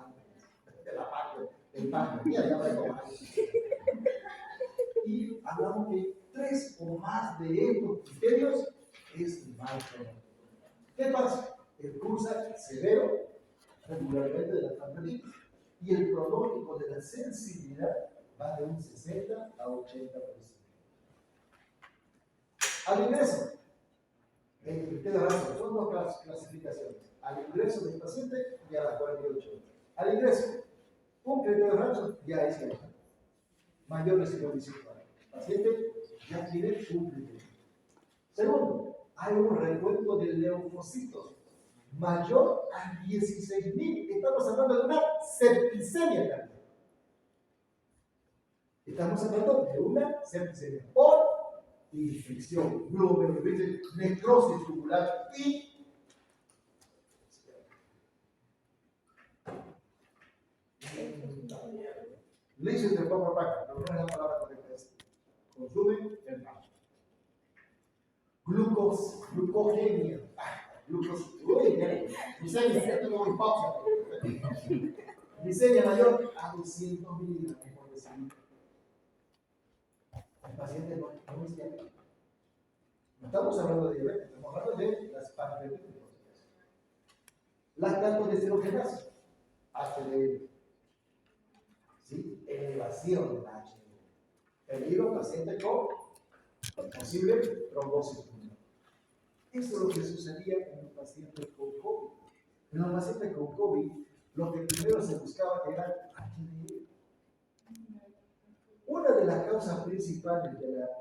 parte, del páncreas. Mira, ya me comer. Y hablamos que 3 o más de estos criterios es mal pronóstico. ¿Qué pasa? El cursa severo regularmente de la pancreatitis y el pronóstico de la sensibilidad va de un 60 a 80%. Al ingreso, son dos clasificaciones: al ingreso del paciente y a las 48 horas. Al ingreso, un criterio de rancho ya es mayor de 55 años. El paciente ya tiene un criterio. Segundo, hay un recuento de leucocitos mayor a 16.000. Estamos hablando de una septicemia cardíaca. Estamos hablando de una septicemia por infección, glomerulitis, necrosis tubular y leches de poco paca, pero no es la palabra correcta. Consumen el mal. Glucogenia. Glicemia, ya tengo mi pausa. Glicemia mayor a 200 miligramos por decilitro. El paciente no es diabético. No estamos hablando de diabetes, estamos hablando de las pancreatitis. Lactato deshidrogenasa, HDL. ¿Sí? Elevación de la HDL. Peligro paciente con posible trombosis pulmonar. Eso es lo que sucedía en los pacientes con COVID. En los pacientes con COVID, lo que primero se buscaba era HDL. Una de de las causas principales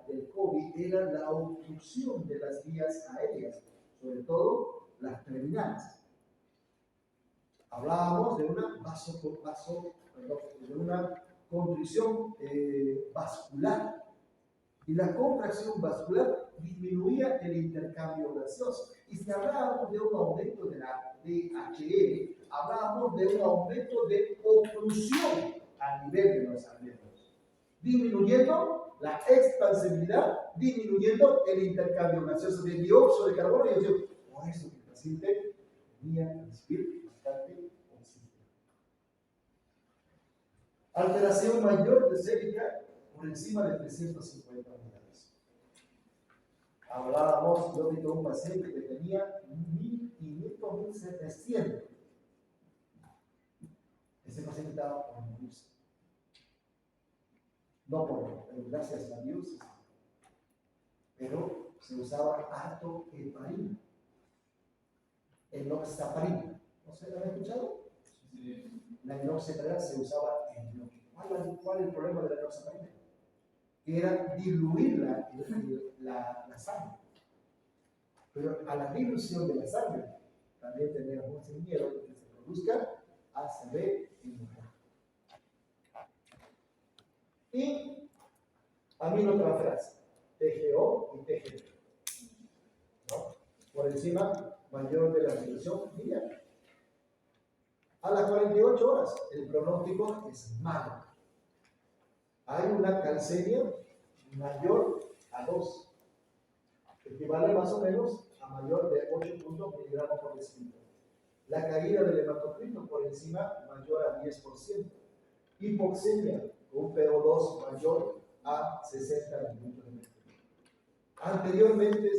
del COVID era la obstrucción de las vías aéreas, sobre todo las terminales. Hablábamos de una de una contrición vascular. Y la contracción vascular disminuía el intercambio gaseoso. Y si hablábamos de un aumento de la DHL, hablábamos de un aumento de oclusión a nivel de los alveolos, disminuyendo la expansibilidad, disminuyendo el intercambio gaseoso de dióxido de carbono y oxígeno. Por eso el paciente tenía que recibir bastante oxígeno. Alteración mayor de sérica por encima de 350 unidades. Hablábamos, yo vi de un paciente que tenía 1500, 1700. Ese paciente estaba por morirse. No por gracias a Dios, pero se usaba harto heparina, enoxaparina. ¿No se lo han escuchado? Sí. La enoxaparina se usaba en bloque. ¿Cuál es el problema de la enoxaparina? Que era diluir la sangre. Pero a la dilución de la sangre también tenemos miedo de que se produzca ACV y mujer. Y aminotransferasa, TGO y TGP. ¿No? Por encima mayor de la dilución diaria. A las 48 horas el pronóstico es malo. Hay una calcemia mayor a 2, equivale más o menos a mayor de 8 miligramos por decilitro. La caída del hematocrito por encima mayor a 10%. Hipoxemia, un PO2 mayor a 60 minutos de mercurio. Anteriormente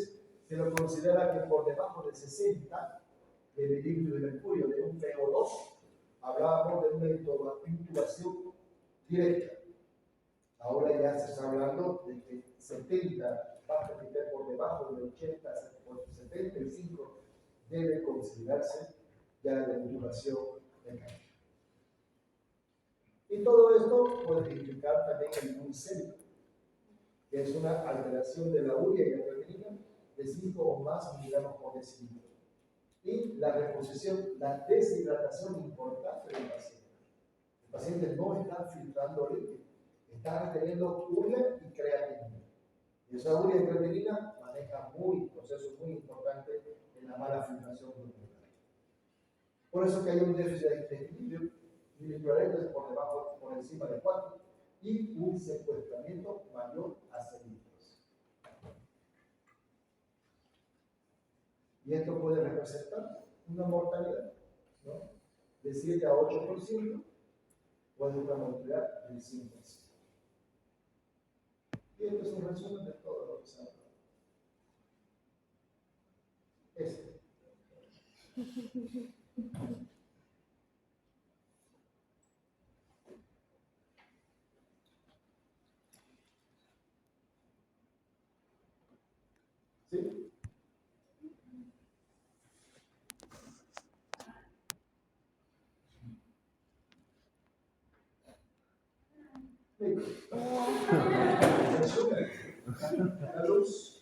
se lo considera que por debajo de 60 de milímetros de mercurio de un PO2, hablábamos de una intubación directa. Ahora ya se está hablando de que 70, basta que esté por debajo de 80, por 75, debe considerarse ya la intubación mecánica. Y todo esto puede implicar también el glucémico, que es una alteración de la urea y la creatinina de 5 o más miligramos por decilitro. Y la reposición, la deshidratación importante del paciente. El paciente no está filtrando líquido. Está teniendo urea y creatinina. Y esa urea y creatinina maneja procesos muy importantes en la mala filtración glucosa. Por eso que hay un déficit de equilibrio, milicloretes por encima de 4 y un secuestramiento mayor a 6 litros. Y esto puede representar una mortalidad, ¿no?, de 7 a 8%, o de una mortalidad del 5%. Y esto es un resumen de todo lo que se ha hablado. ¿Sí? Resumen. La luz